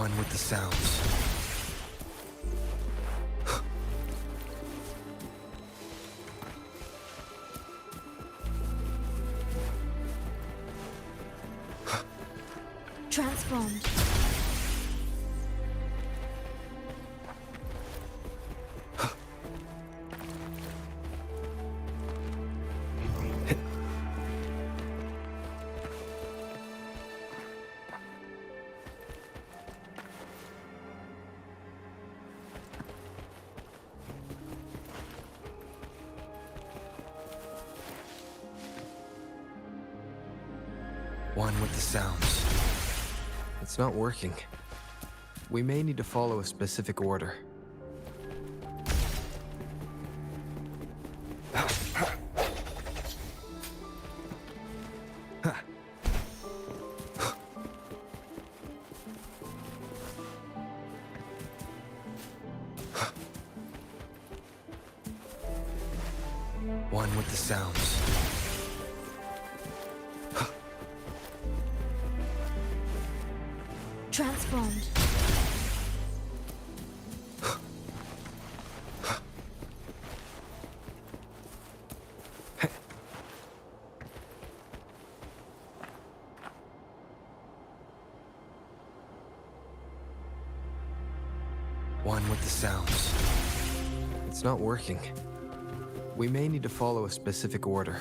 One with the sounds. Transformed. One with the sounds. It's not working. We may need to follow a specific order. One with the sounds. Transformed. One with the sounds. It's not working. We may need to follow a specific order.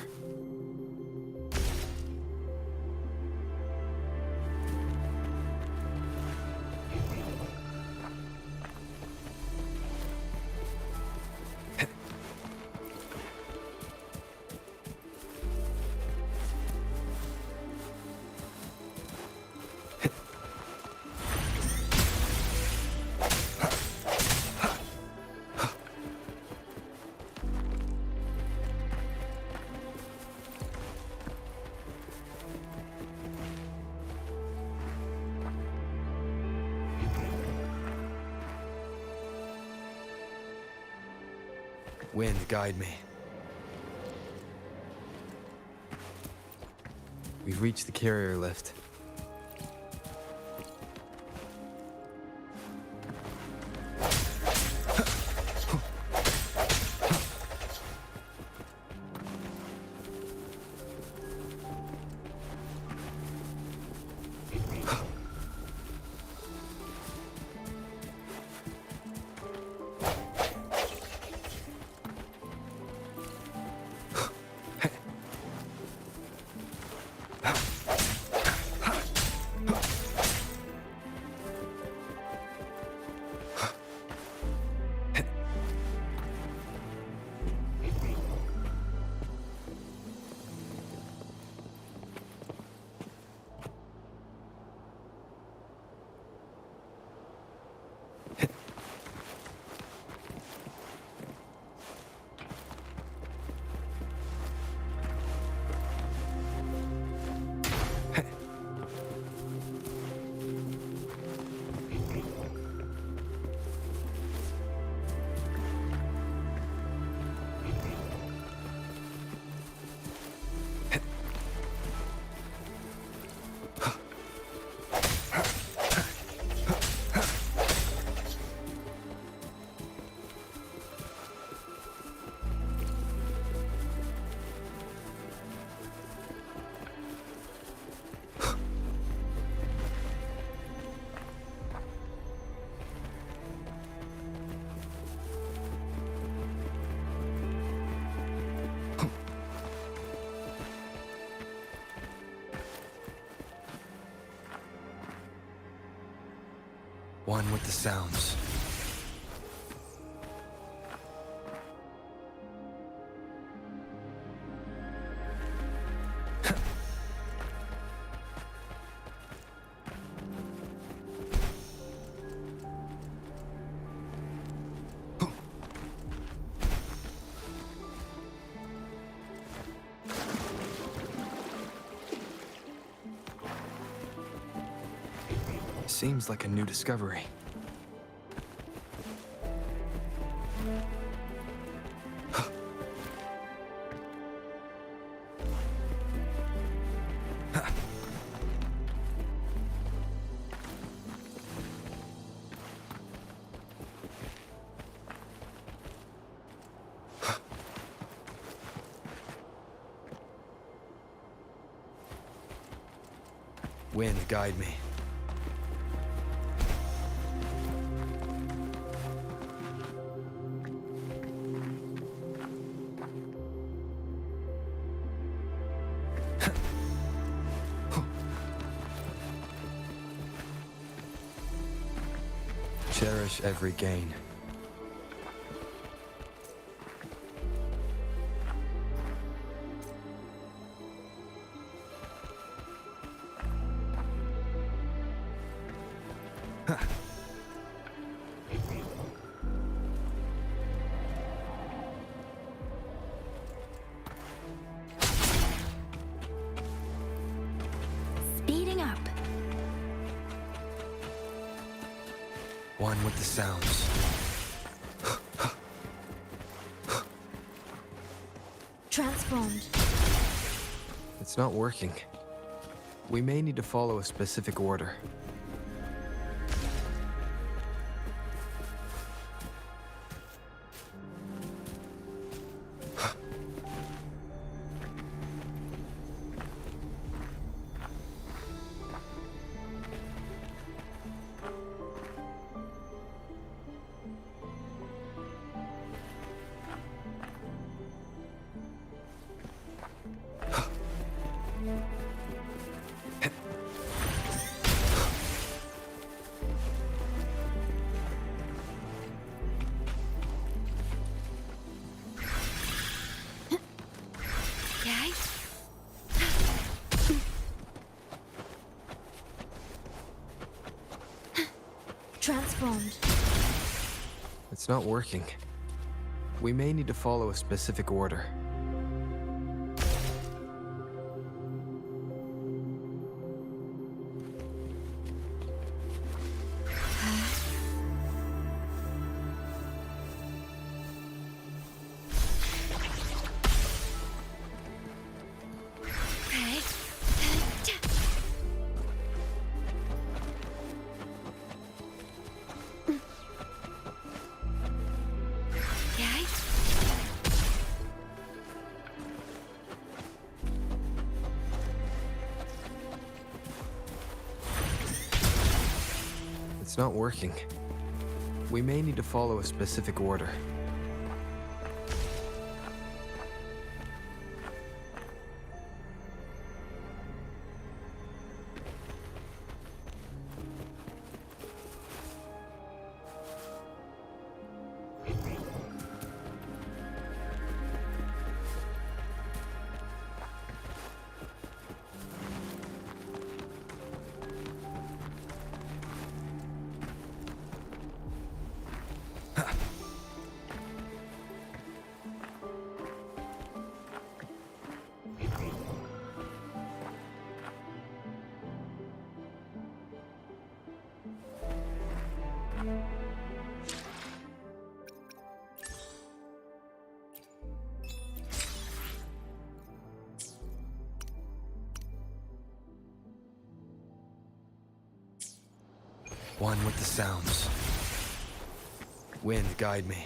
Wind, guide me. We've reached the carrier lift. One with the sounds. Seems like a new discovery. Wind, guide me. Cherish every gain. Speeding up. One with the sounds. Transformed. It's not working. We may need to follow a specific order. Okay. Transformed. It's not working. We may need to follow a specific order. Okay. Okay. It's not working. We may need to follow a specific order. One with the sounds. Wind, guide me.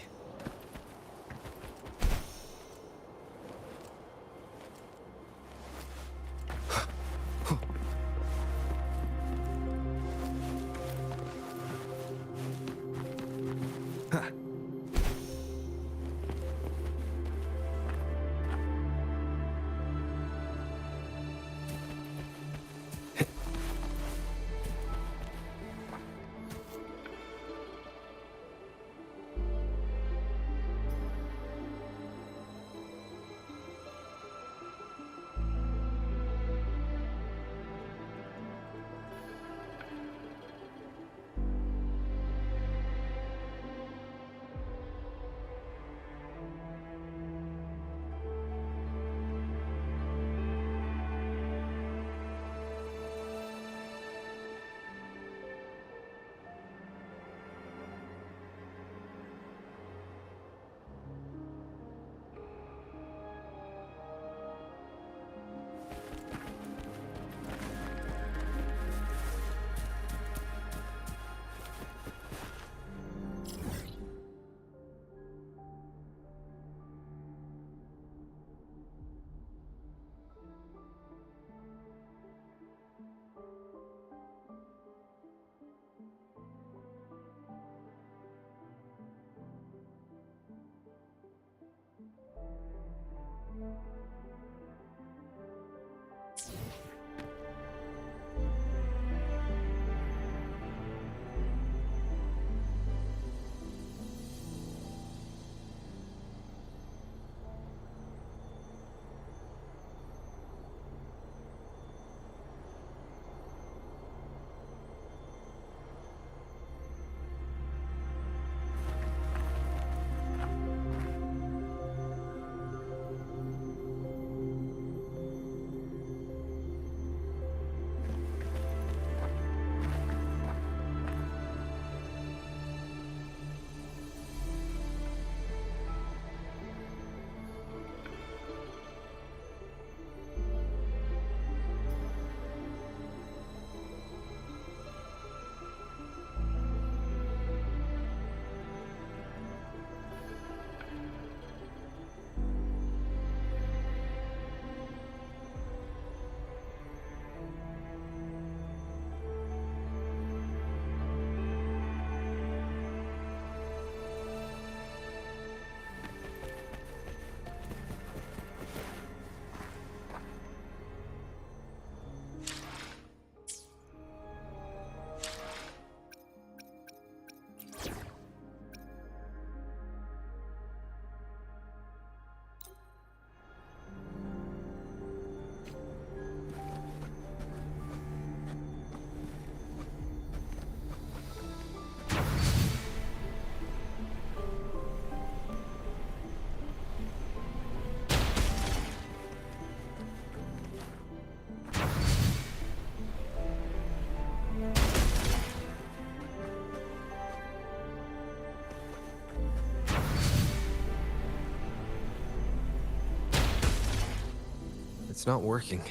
It's not working.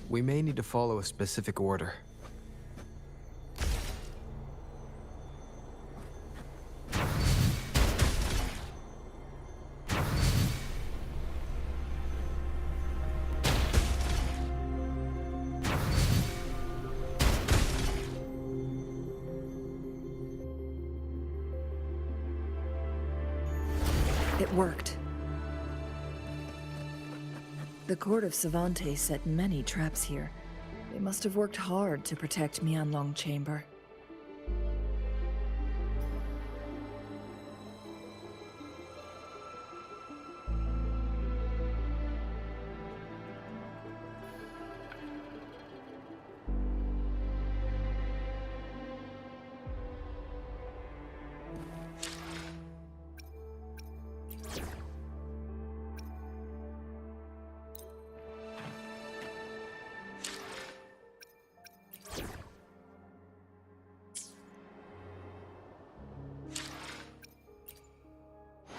We may need to follow a specific order. It worked. The court of Savante set many traps here. They must have worked hard to protect Mianlong Chamber.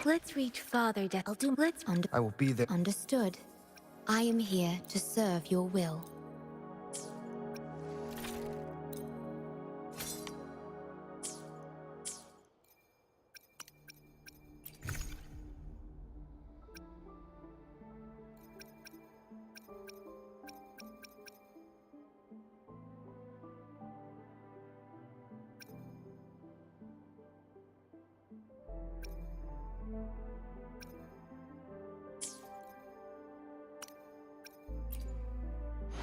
Let's reach farther, Let's I will be there. understood. I am here to serve your will.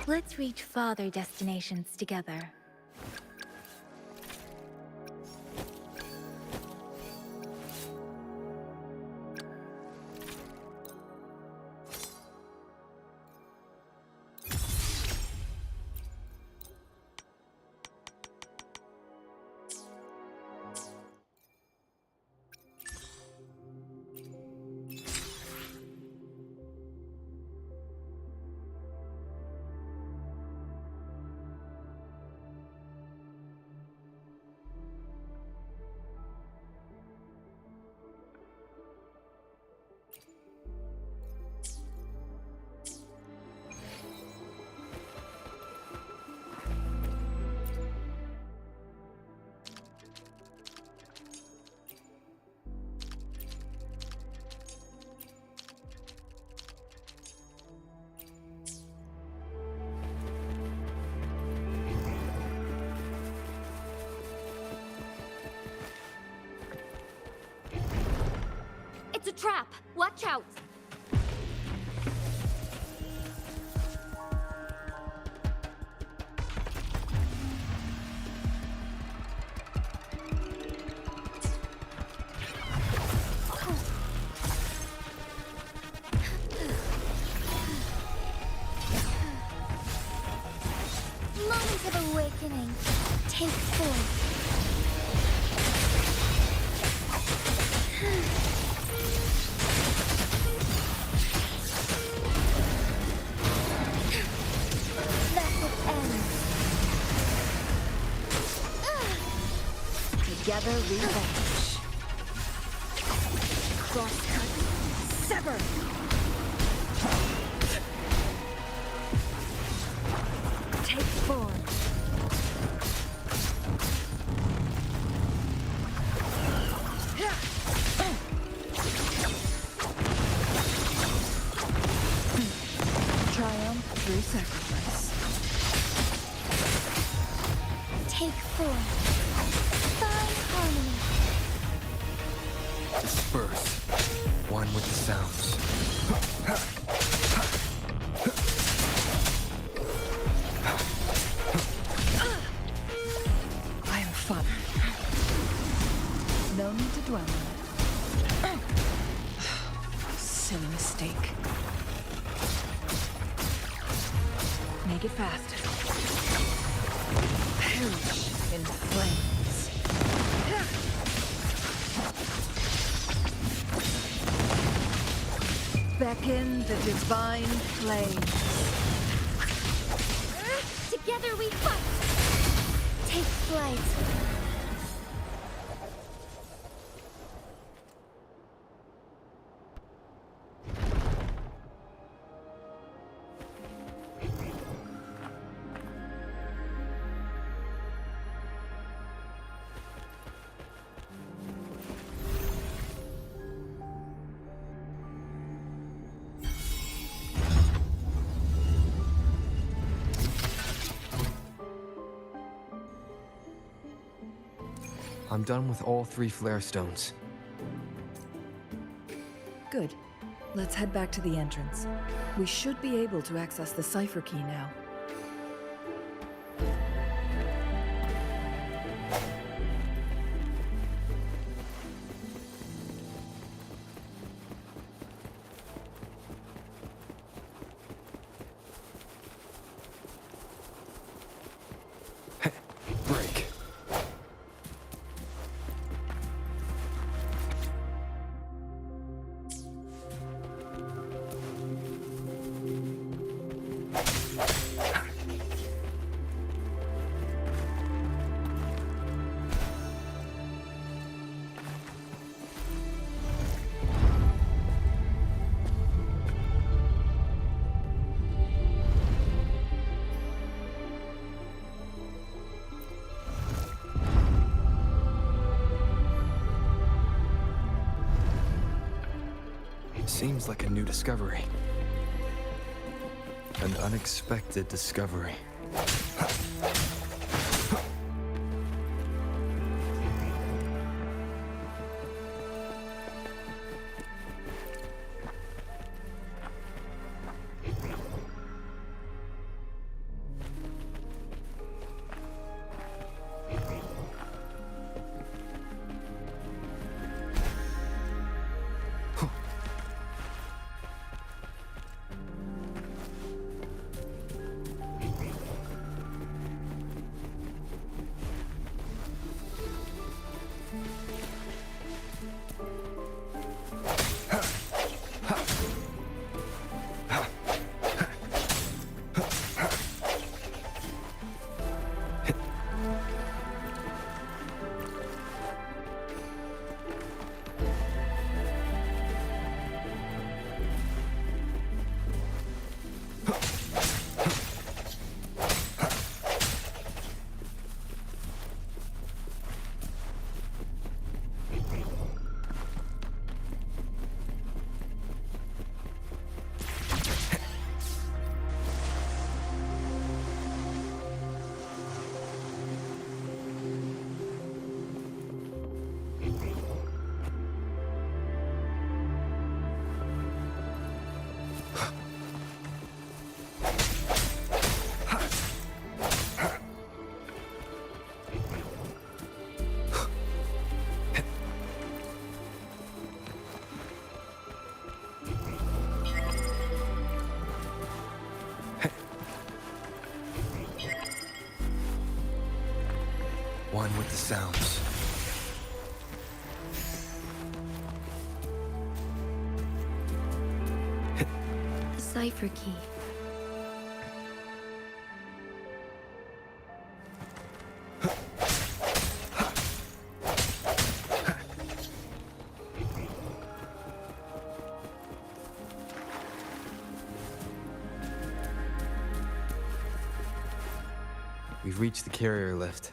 Let's reach farther destinations together. It's a trap! Watch out! hardening. Take 4. Let it end. Together we vanish. Crosscut. Sever. Take 4. Triumph through sacrifice. Take 4. Find harmony. Disperse. One with the sounds. I am fun. No need to dwell on it. Silly mistake. Make it fast. Perish in flames. Beckon the divine flames. Together we fight. Take flight. I'm done with all 3 flare stones. Good. Let's head back to the entrance. We should be able to access the cipher key now. Break. Seems like a new discovery. An unexpected discovery. line with the sounds. The cipher key. We've reached the carrier lift.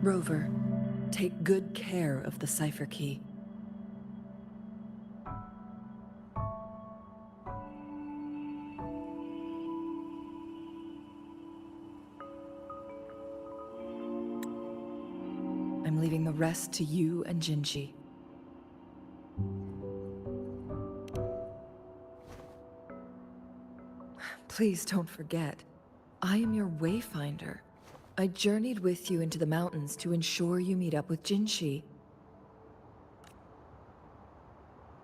Rover, take good care of the cipher key. I'm leaving the rest to you and Jinhsi. Please don't forget, I am your wayfinder. I journeyed with you into the mountains to ensure you meet up with Jinhsi.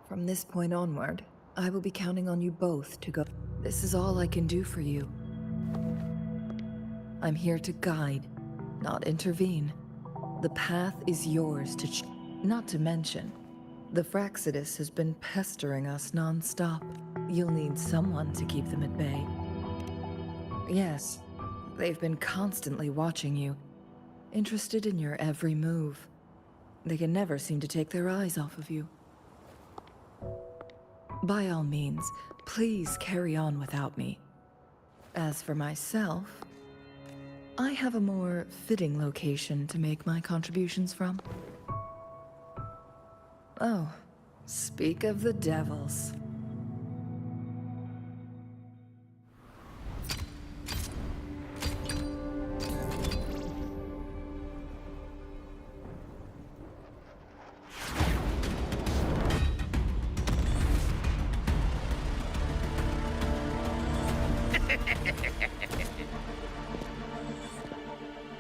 From this point onward, I will be counting on you both to go. This is all I can do for you. I'm here to guide, not intervene. The path is yours to not to mention, the Fraxidus has been pestering us non-stop. You'll need someone to keep them at bay. Yes, they've been constantly watching you, interested in your every move. They can never seem to take their eyes off of you. By all means, please carry on without me. As for myself, I have a more fitting location to make my contributions from. Oh, speak of the devils.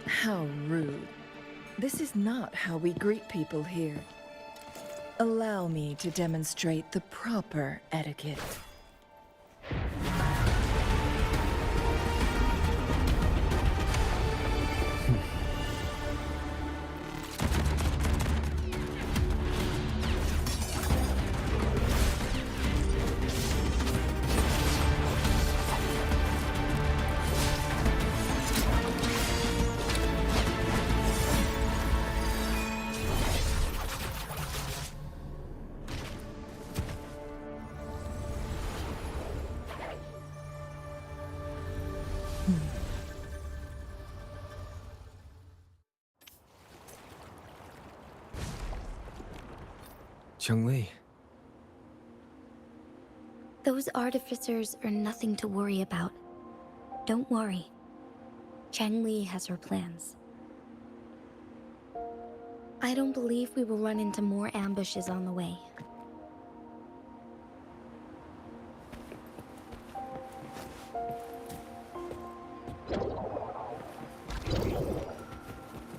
How rude. This is not how we greet people here. Allow me to demonstrate the proper etiquette. Chun-Li. Those artificers are nothing to worry about. Don't worry. Chang-Li has her plans. I don't believe we will run into more ambushes on the way.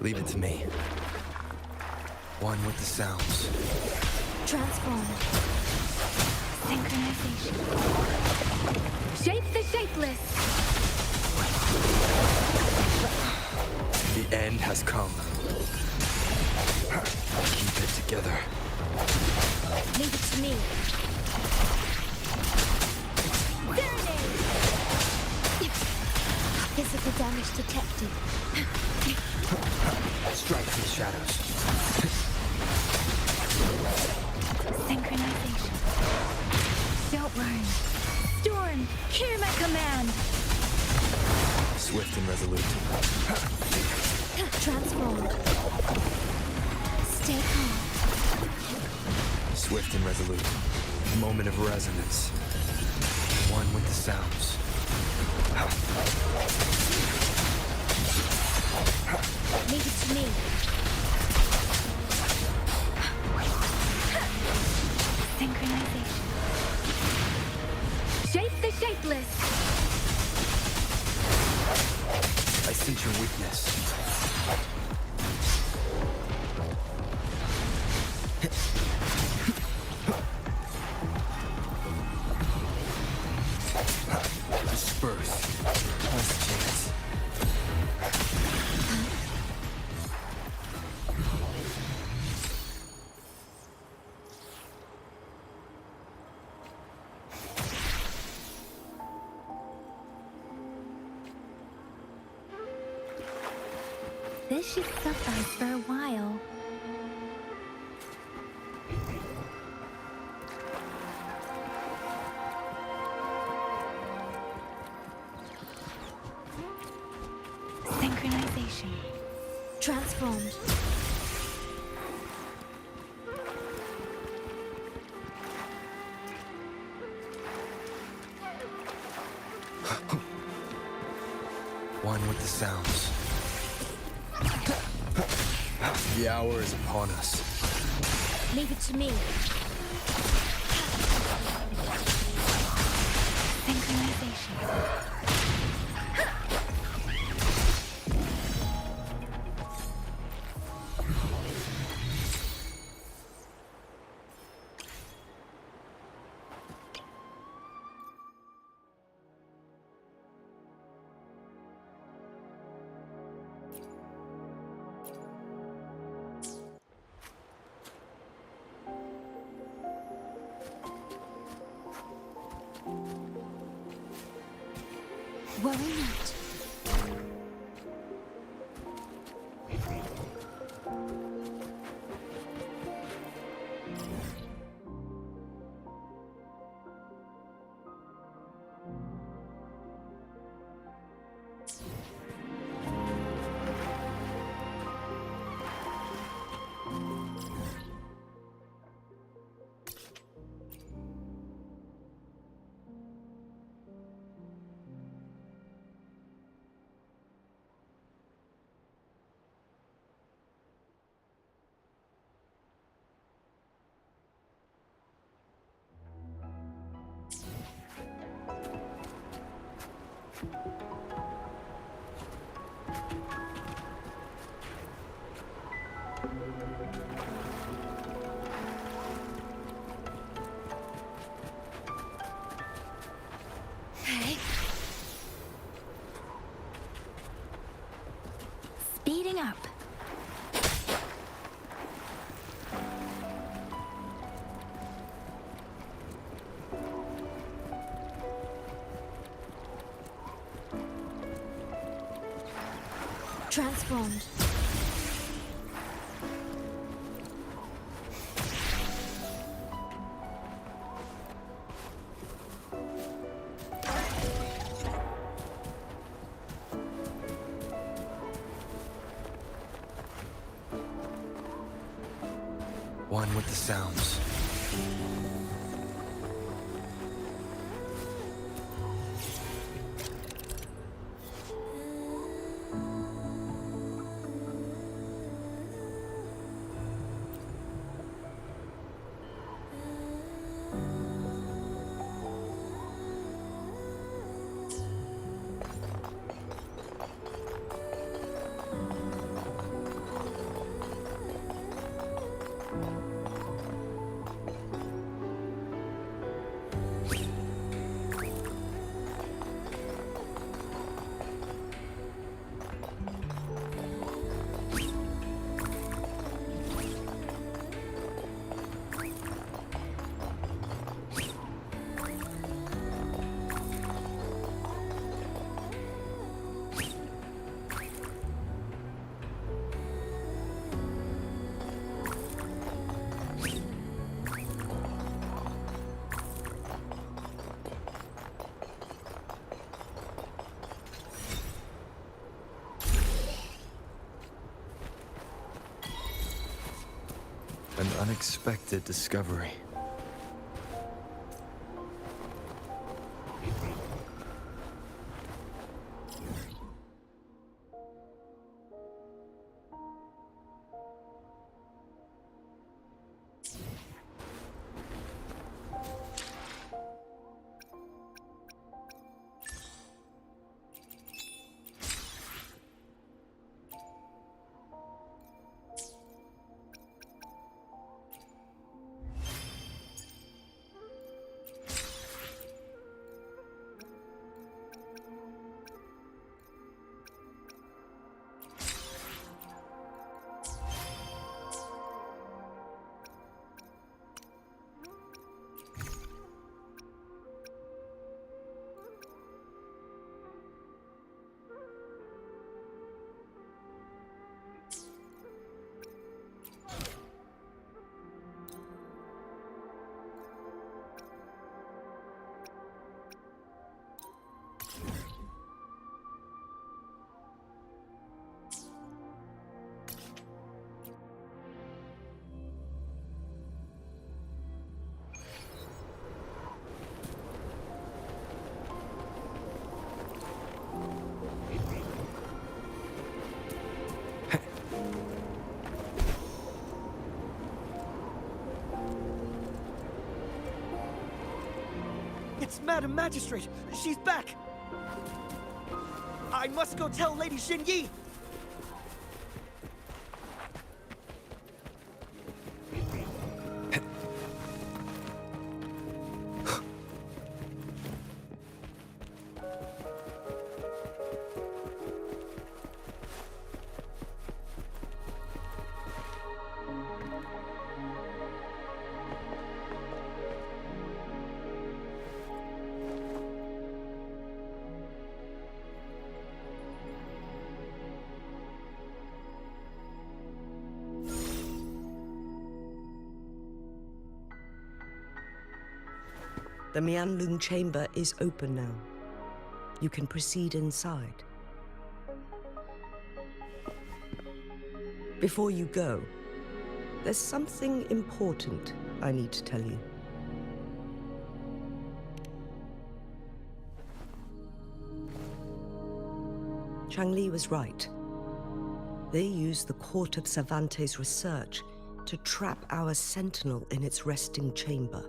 Leave it to me. One with the sounds. Transform. Synchronization. Shape the shapeless! The end has come. Keep it together. Leave it to me. Serenade! Physical damage detected. Strike from the shadows. Synchronization. Don't worry. Storm, hear my command! Swift and resolute. Transform. Stay calm. Swift and resolute. Moment of resonance. One with the sounds. Leave it to me. Synchronization. Shape the shapeless! I sense your weakness. Disperse. Last chance. This should suffice for a while. Synchronization. Transformed. One with the sounds. The hour is upon us. Leave it to me. Synchronization. Worry not. Speeding up. Transformed. One with the sounds. unexpected discovery. It's Madam Magistrate! She's back! I must go tell Lady Jinhsi! The Mianlung chamber is open now. You can proceed inside. Before you go, there's something important I need to tell you. Changli was right. They used the Court of Cervantes' research to trap our sentinel in its resting chamber.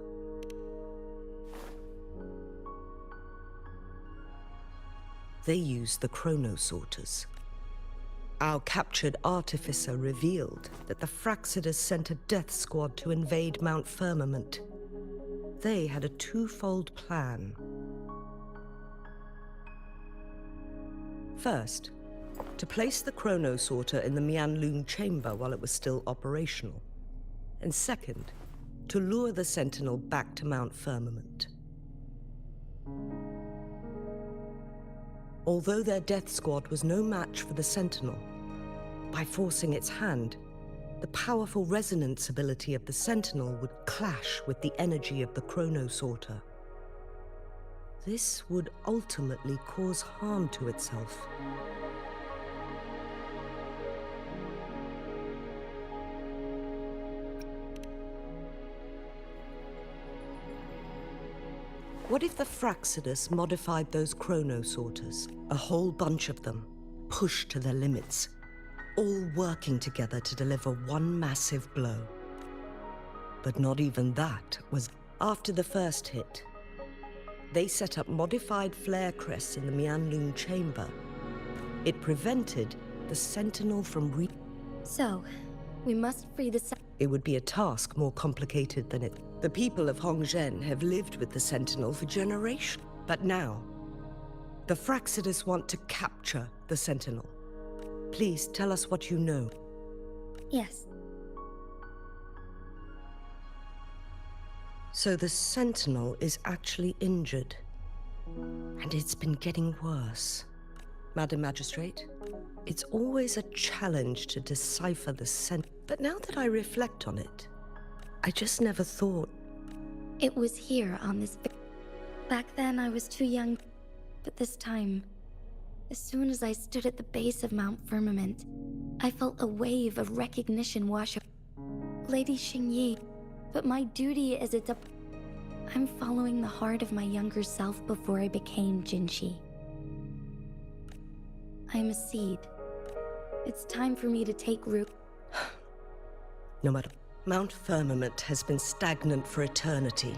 They used the chronosorters. Our captured artificer revealed that the Fraxidus sent a death squad to invade Mt.Firminent. They had a twofold plan. First, to place the chronosorter in the Mianlung chamber while it was still operational. And second, to lure the sentinel back to Mt.Firminent. Although their death squad was no match for the sentinel, by forcing its hand, the powerful resonance ability of the sentinel would clash with the energy of the chronosorter. This would ultimately cause harm to itself. What if the Fraxidus modified those chronosorters, a whole bunch of them, pushed to their limits, all working together to deliver one massive blow? But not even that was after the first hit. They set up modified flare crests in the Mianlung chamber. It prevented the sentinel from So, we must free the It would be a task more complicated than it. The people of Hongzhen have lived with the Sentinel for generations. But now, the Fraxidus want to capture the Sentinel. Please tell us what you know. Yes. So the Sentinel is actually injured. And it's been getting worse. Madam Magistrate, it's always a challenge to decipher the but now that I reflect on it, I just never thought. It was here on this. Back then I was too young, but this time, as soon as I stood at the base of Mt.Firminent, I felt a wave of recognition wash over. Lady Xingyi, but my duty is I'm following the heart of my younger self before I became Jinhsi. I'm a seed. It's time for me to take root. No, madam. Mt.Firminent has been stagnant for eternity.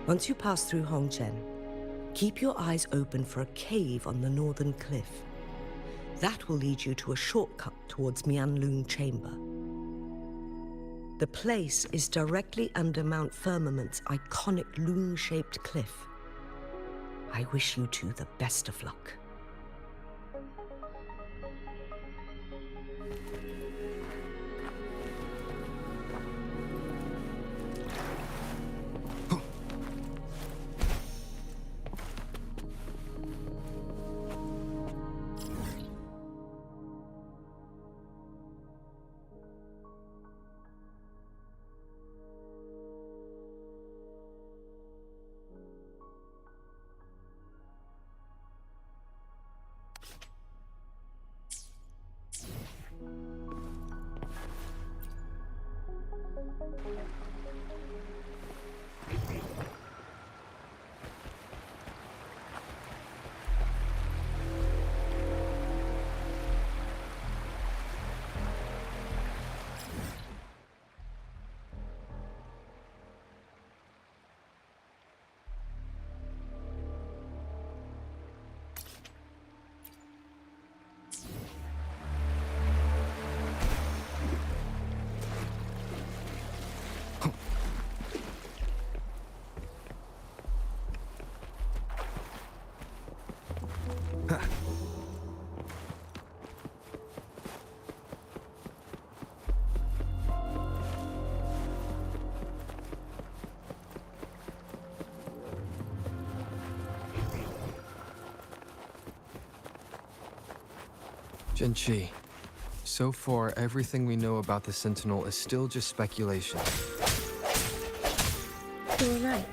Once you pass through Hongchen, keep your eyes open for a cave on the northern cliff. That will lead you to a shortcut towards Mianlun Chamber. The place is directly under Mt.Firminent's iconic loon-shaped cliff. I wish you two the best of luck. Jinhsi, so far everything we know about the Sentinel is still just speculation. You're right.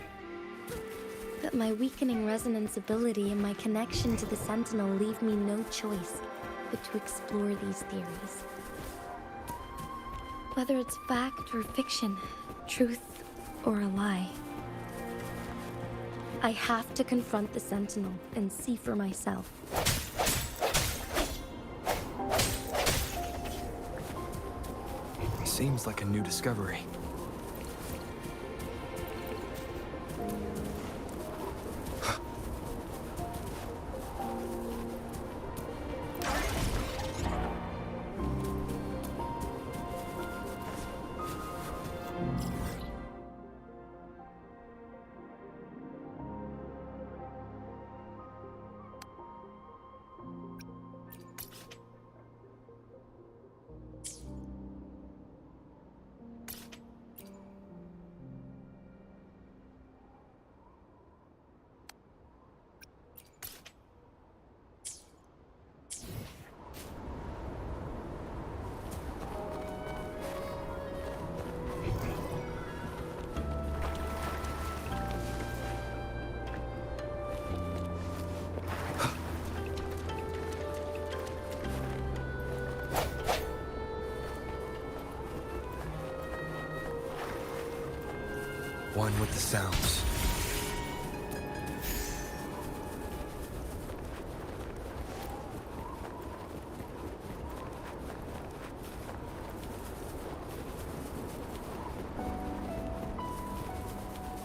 But my weakening resonance ability and my connection to the Sentinel leave me no choice but to explore these theories. Whether it's fact or fiction, truth or a lie. I have to confront the Sentinel and see for myself. Seems like a new discovery. One with the sounds.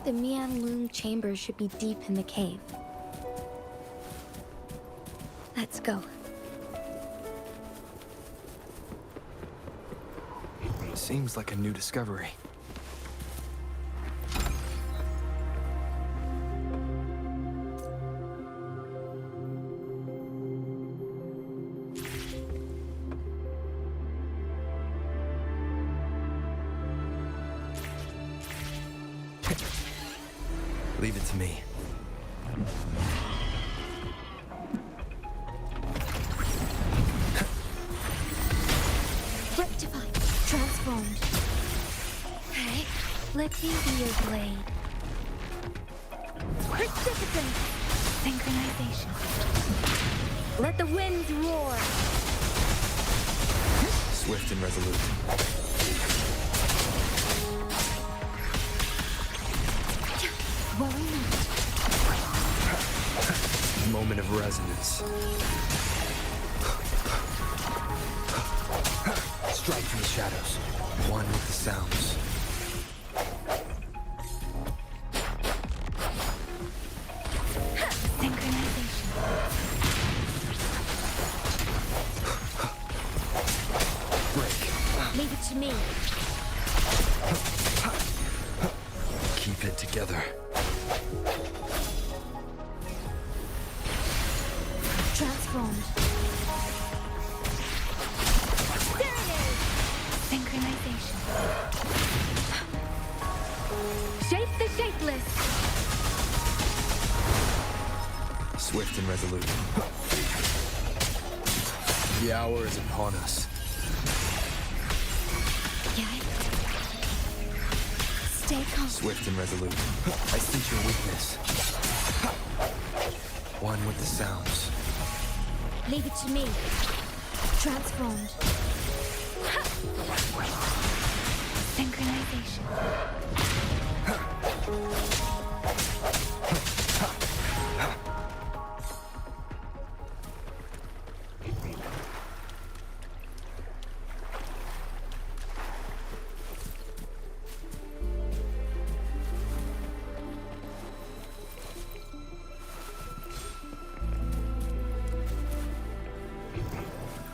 The Mianlun Chamber should be deep in the cave. Let's go. Seems like a new discovery. Leave it to me. Rectified. Transformed. Okay. Let me be your blade. Precipitant. Synchronization. Let the winds roar. Swift and resolute. Worry not. Moment of resonance. Strike from the shadows. One with the sounds. Synchronization. Break. Leave it to me. Keep it together. Transformed. Serenade. Synchronization. Shape the shapeless. Swift and resolute. The hour is upon us. Yeah. Stay calm. Swift and resolute. I sense your weakness. One with the sounds. Leave it to me. Transformed. Synchronization.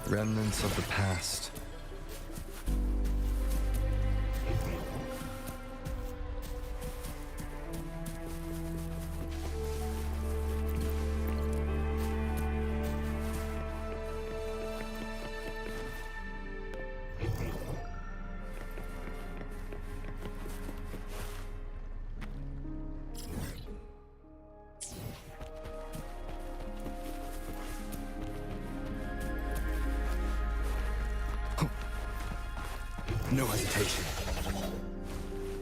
Remnants of the past. No hesitation.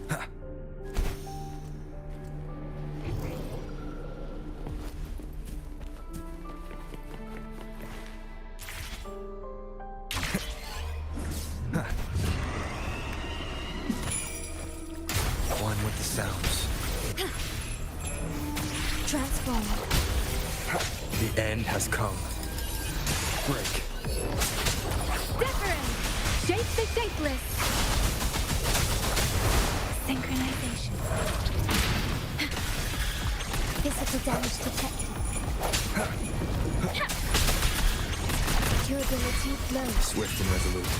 Ha. Ha. One with the sounds. Transformed. The end has come. Break. Different. Shape the shapeless. Synchronization. Physical damage detected. Durability low. Swift and resolute.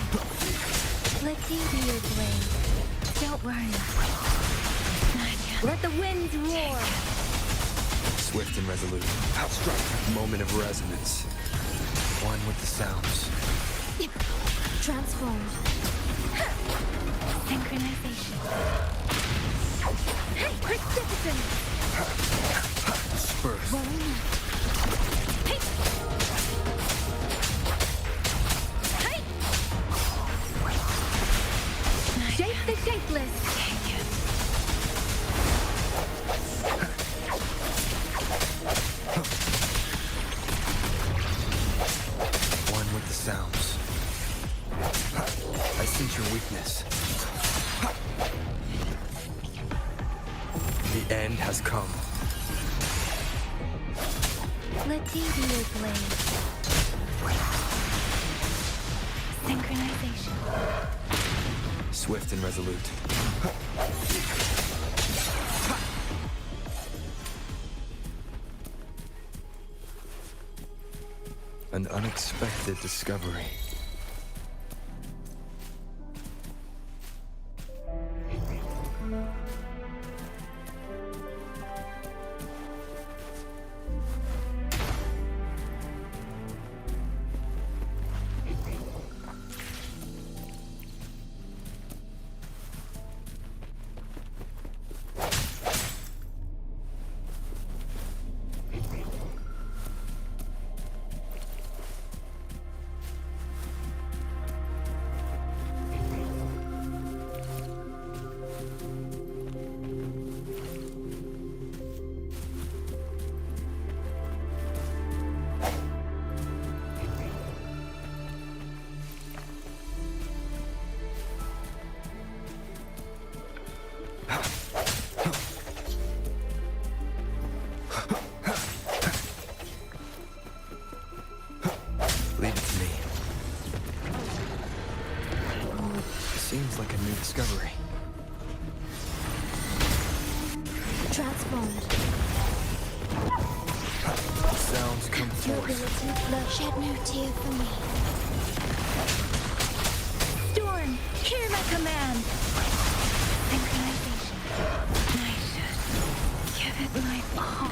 Let me be your blade. Don't worry. Let the winds roar. Swift and resolute. Strike. Moment of resonance. One with the sounds. Transformed. Synchronization. Quick citizen. Spurs. Worry not. Hey. Hey. Shape the shapeless. One with the sounds. I sense your weakness. The end has come. Let me be your blade. Synchronization. Swift and resolute. An unexpected discovery. transformed. Sounds come Your forth. ability flow. Shed no tear for me. Storm, hear my command. Synchronization. I should give it my all.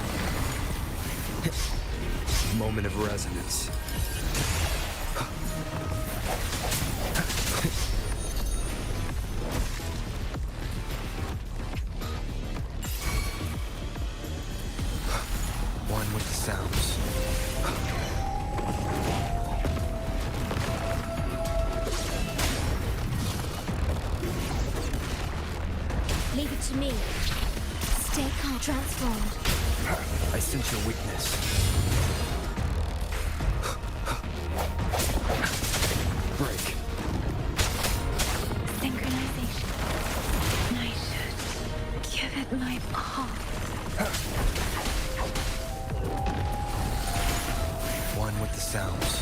Moment of resonance. One with the sounds. Leave it to me. Stay calm. Transformed. I sense your weakness. Break. Synchronization. I should give it my all. One with the sounds.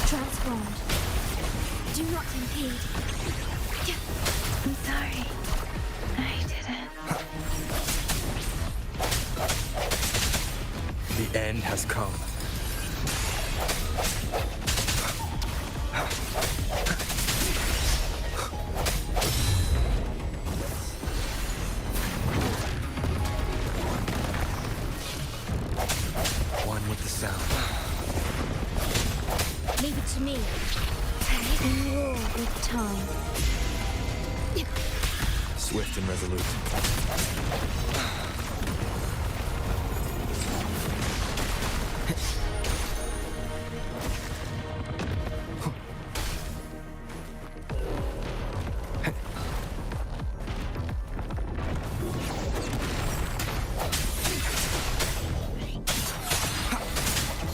Transformed. Do not impede. I'm sorry. I didn't. The end has come. One with the sound. Leave it to me. Take war with time. Swift and resolute.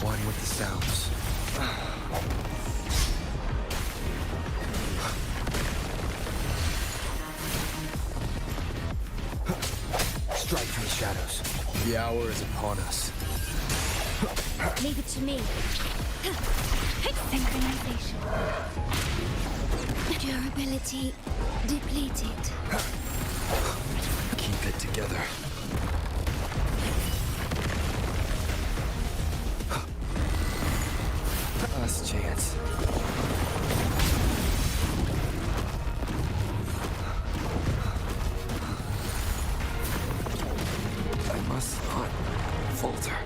One with the sounds. Strike from the shadows. The hour is upon us. Leave it to me. Synchronization. Durability depleted. Keep it together. Last chance. I must not falter.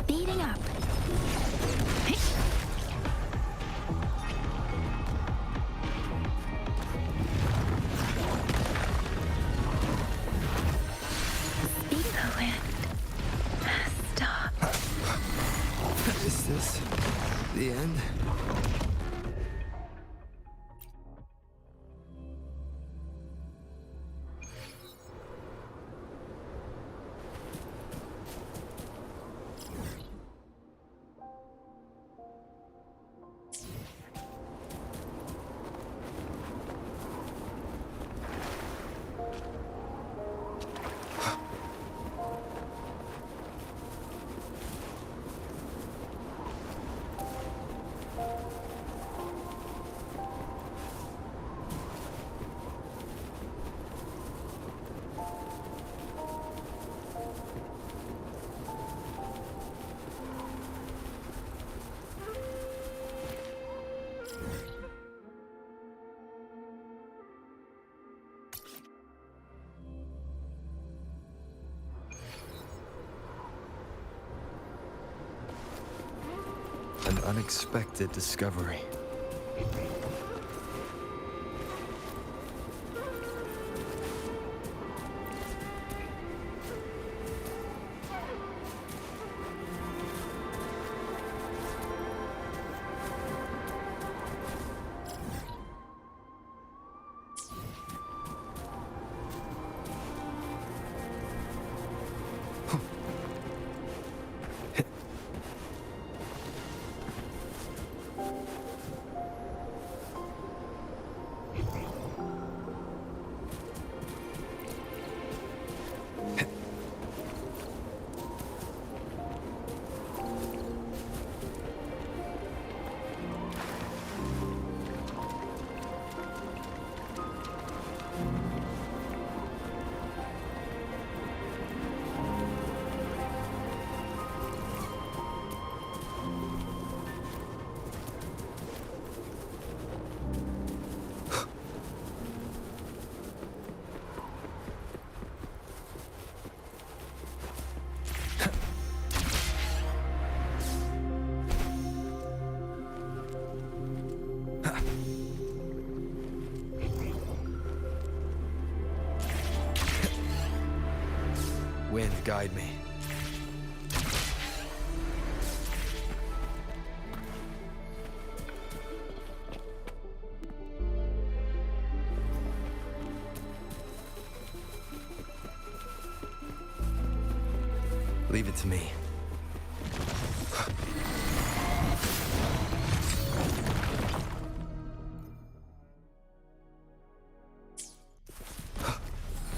Speeding up. Speed the wind. Stop. Is this the end? An unexpected discovery. Wind, guide me. Leave it to me.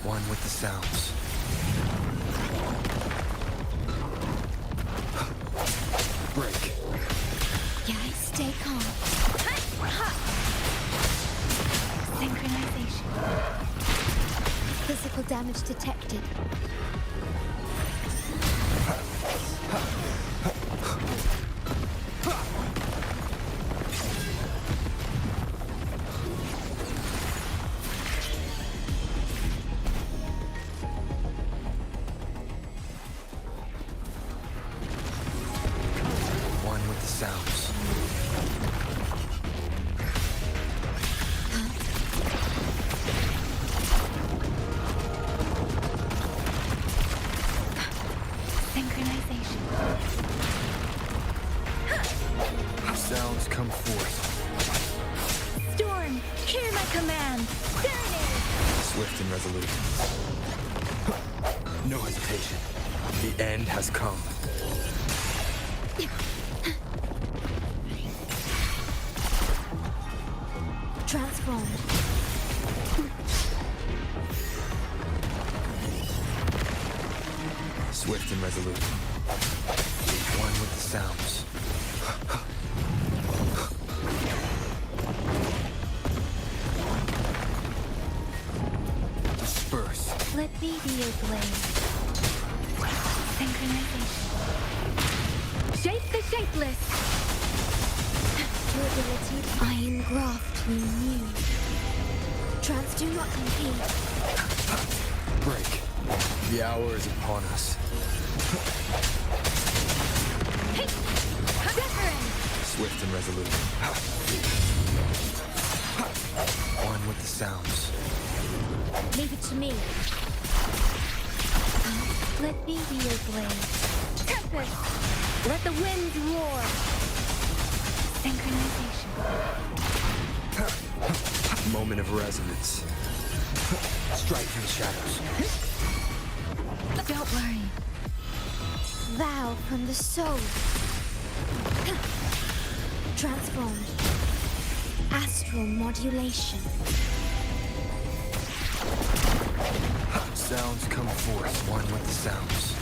One with the sounds. Break. Yeah, stay calm. Synchronization. Physical damage detected. One with the sounds. Synchronization. Sounds come forth. Storm, hear my command. Serenade. Swift and resolute. No hesitation. The end has come. Transformed. Swift and resolute. One with the sounds. Disperse. Let me be your blade. Synchronization. Shape the shapeless. Durability, iron graft you new. Trance do not compete. Break. The hour is upon us. WUTHERING. Swift and resolute. One with the sounds. Leave it to me. Let me be your blade. Tempest. Let the winds roar. Synchronization. Moment of resonance. Strike through the shadows. Don't worry. Vow from the soul. Transformed. Astral modulation. Sounds come forth. One with the sounds.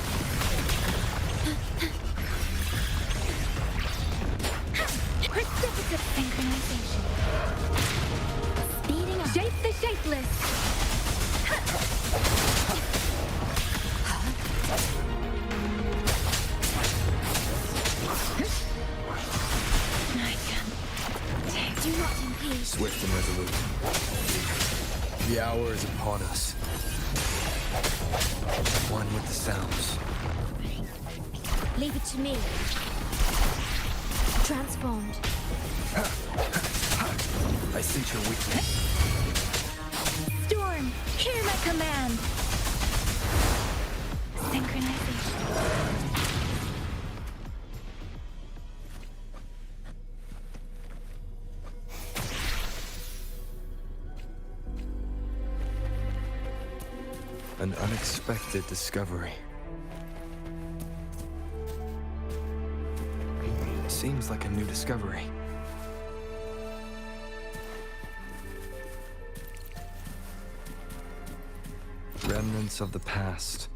Precipitate synchronization. Speeding up. Shape the shapeless. Do not impede. Swift and resolute. The hour is upon us. One with the sounds. Leave it to me. Transformed. I sense your weakness. Storm, hear my command. Synchronization. An unexpected discovery. Seems like a new discovery. Remnants of the past.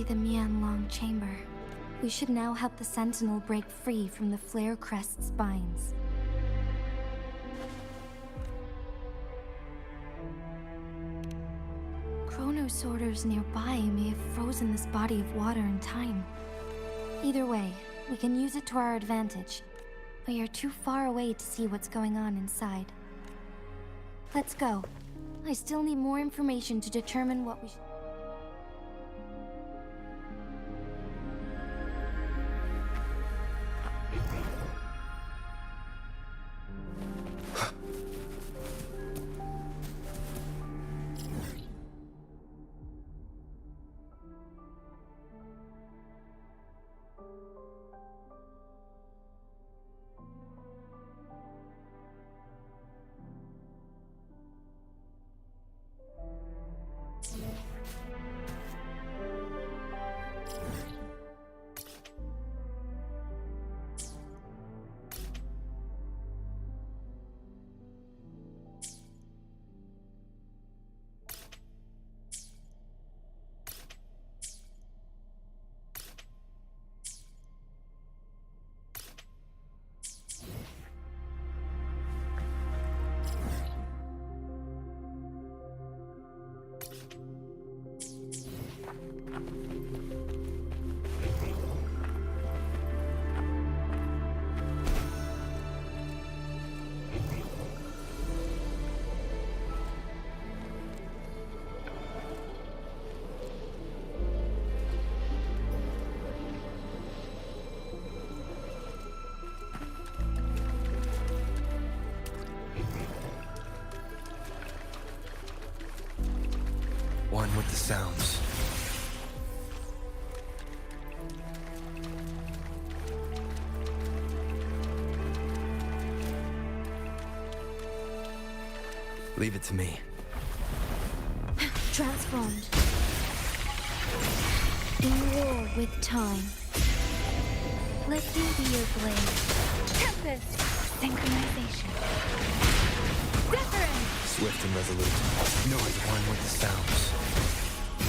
be the Mianlong chamber. We should now help the Sentinel break free from the Flare Crest spines. Chronosorters nearby may have frozen this body of water in time. Either way, we can use it to our advantage. We are too far away to see what's going on inside. Let's go. I still need more information to determine what we should... One with the sounds. Leave it to me. Transformed. In war with time. Let me be your blade. Tempest! Synchronization. Wuthering! Swift and resolute. No, it's one with the sounds.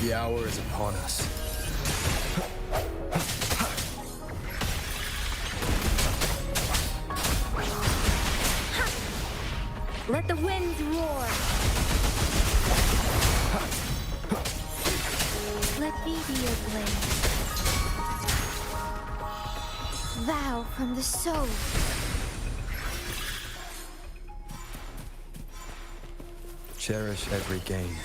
The hour is upon us. Let the winds roar! Let me be your blade. Vow from the soul. Cherish every gain.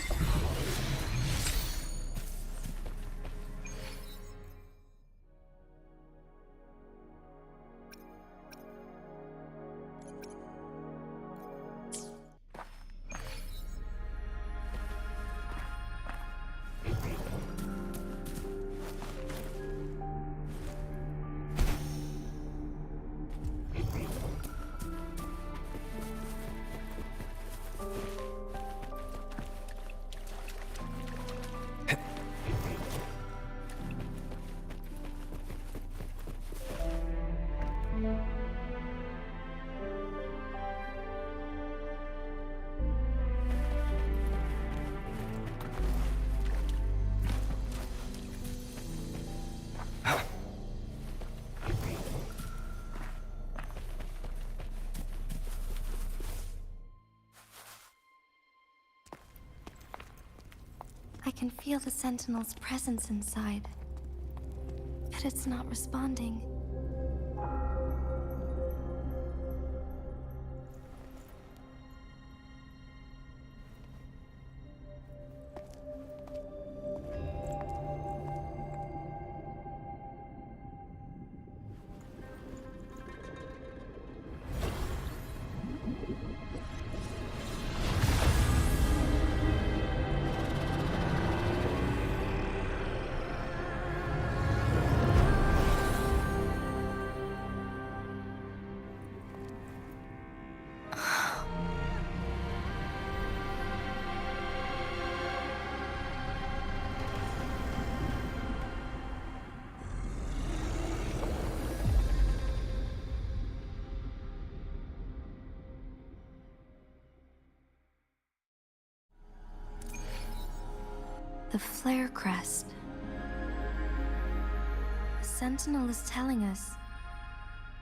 I can feel the Sentinel's presence inside, but it's not responding. The Flare Crest. Sentinel is telling us.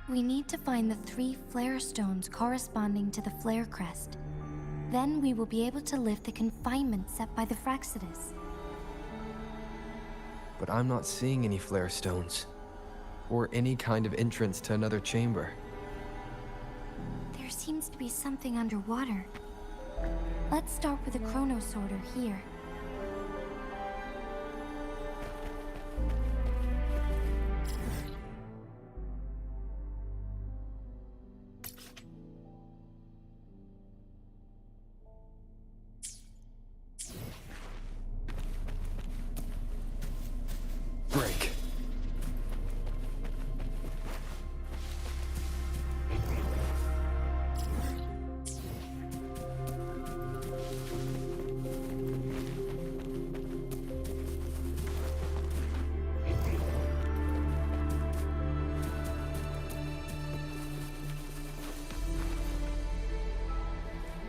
We need to find the 3 flare stones corresponding to the flare crest. Then we will be able to lift the confinement set by the Fraccidus. But I'm not seeing any flare stones. Or any kind of entrance to another chamber. There seems to be something underwater. Let's start with the chrono sorter here. Break.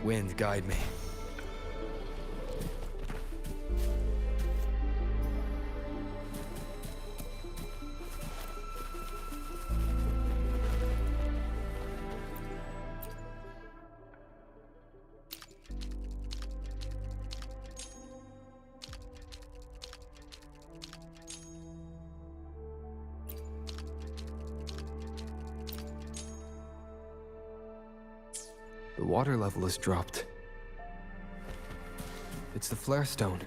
Wind, guide me. The water level has dropped. It's the flare stone.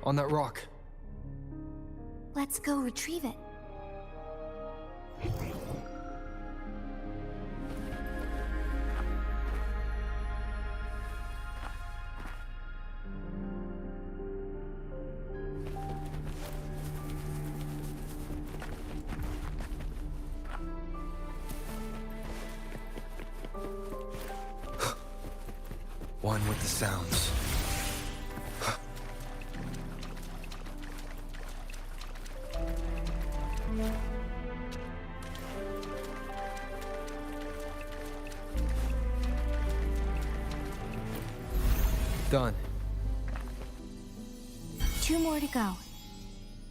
On that rock. Let's go retrieve it. One with the sounds. Done. 2 more to go.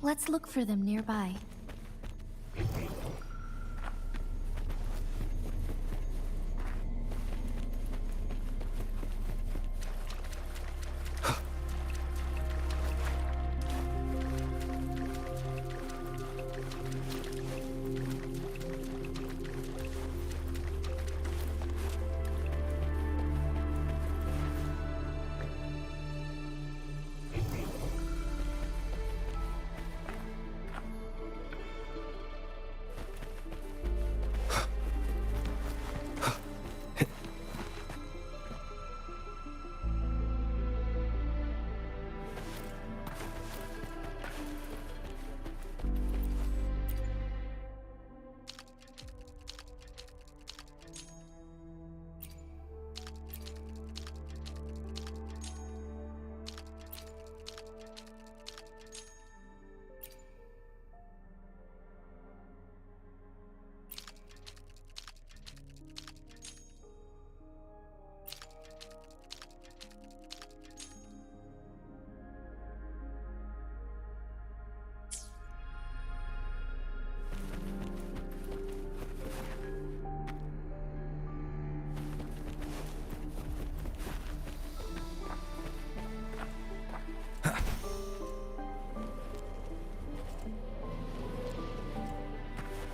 Let's look for them nearby.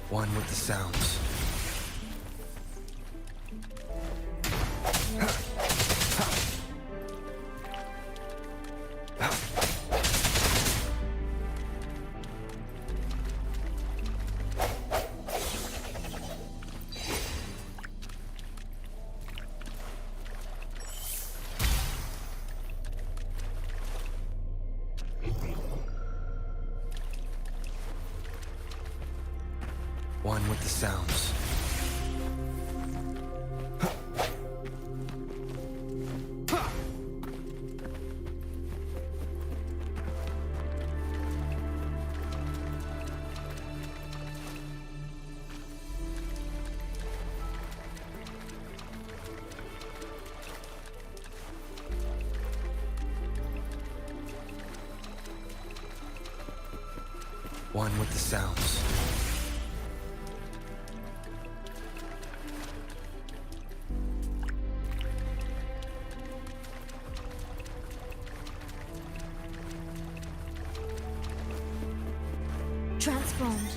One with the sounds. One with the sounds. One with the sounds. Transformed.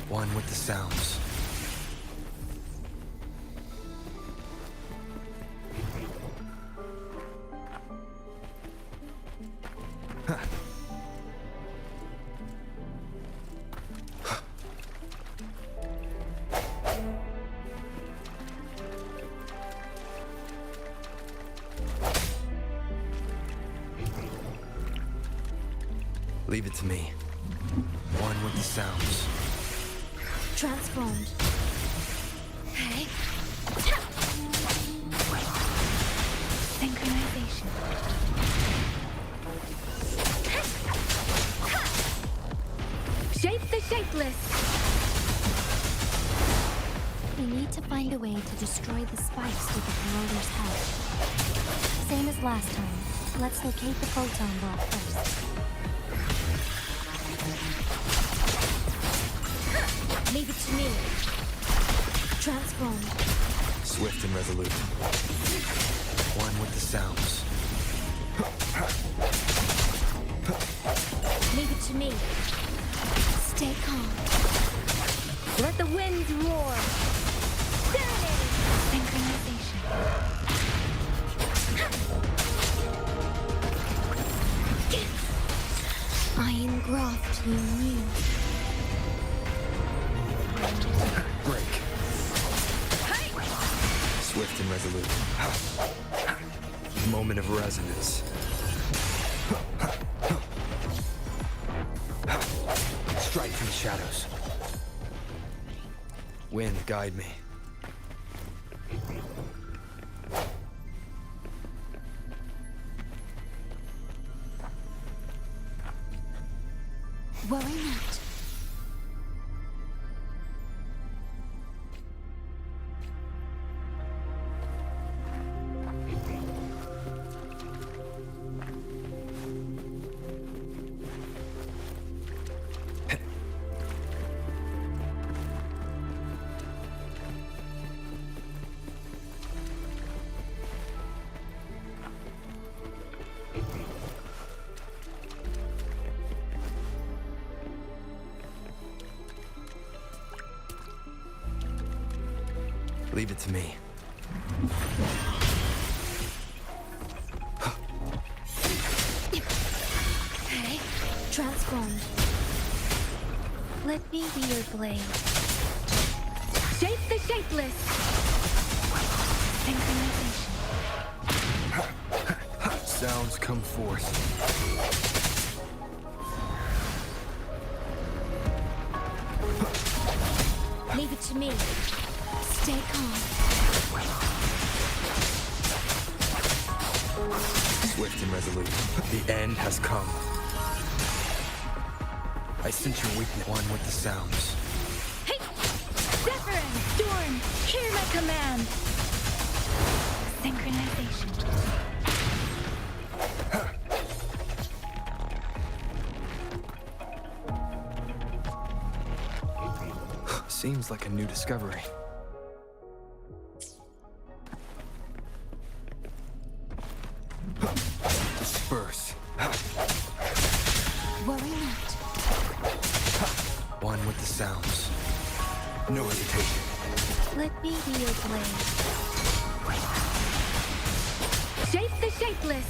One with the sounds. Leave it to me. One with the sounds. Transformed. Hey. Synchronization. Shape the shapeless. We need to find a way to destroy the spikes with the corroder's help. Same as last time. Let's locate the photon ball first. Leave it to me. Transformed. Swift and resolute. One with the sounds. Leave it to me. Stay calm. Let the winds roar. Serenade. Synchronization. I engraft you new. Break. Swift and resolute. Moment of resonance. Strike from the shadows. Wind, guide me. Worry not. Leave it to me. Okay. Transformed. Let me be your blade. Shape the shapeless. Synchronization. Sounds come forth. Leave it to me. Stay calm. Swift and resolute. The end has come. I sense your weakness. One with the sounds. Hey! Zephyr and Storm, hear my command. Synchronization. Seems like a new discovery. Disperse. Worry not. One with the sounds. No hesitation. Let me be your blade. Shape the shapeless.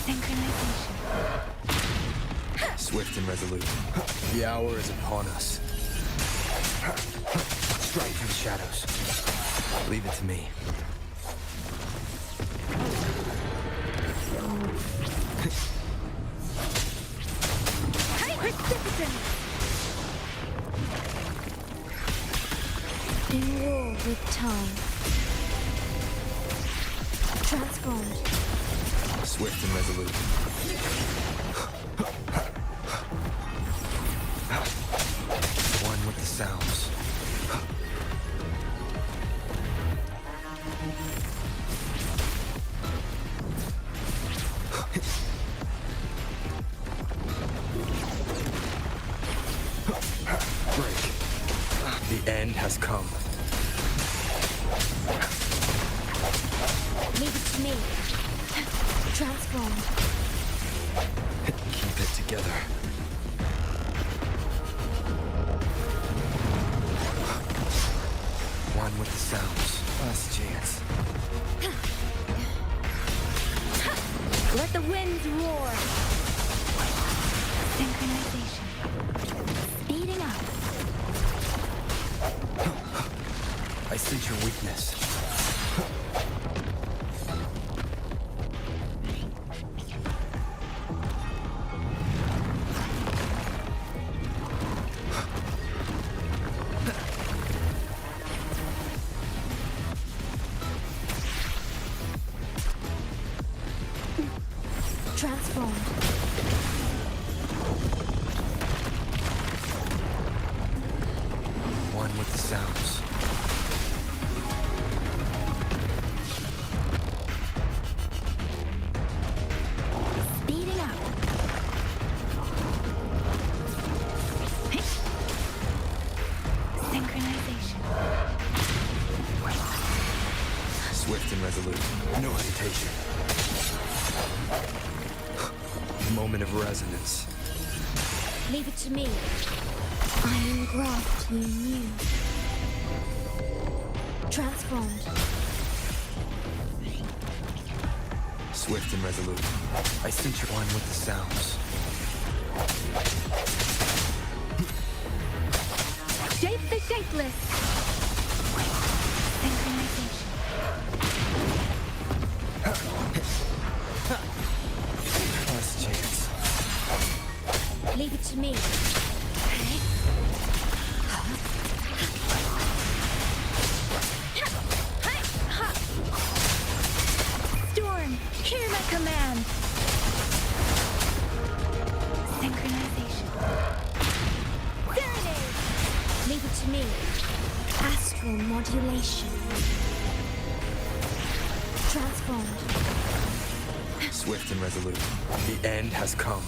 Synchronization. Swift and resolute. The hour is upon us. Strike through the shadows. Leave it to me. Precipitant! Enroll with time. Transformed. Swift and resolute. One with the sounds. end has come. Leave it to me. Transform. Keep it together. One with the sounds. Last chance. Let the winds roar. Synchronization. Speeding up. I sense your weakness. Transformed. One with the sounds. Speeding up. Synchronization. Swift and resolute. No hesitation. Moment of resonance. Leave it to me. Iron graft you knew. Transformed. Swift and resolute. I sense your one with the sounds. Shape the shapeless. Synchronization. Last chance. Leave it to me. Storm, hear my command. Synchronization. Serenade. Leave it to me. Astral modulation. Transformed. Swift and resolute. The end has come.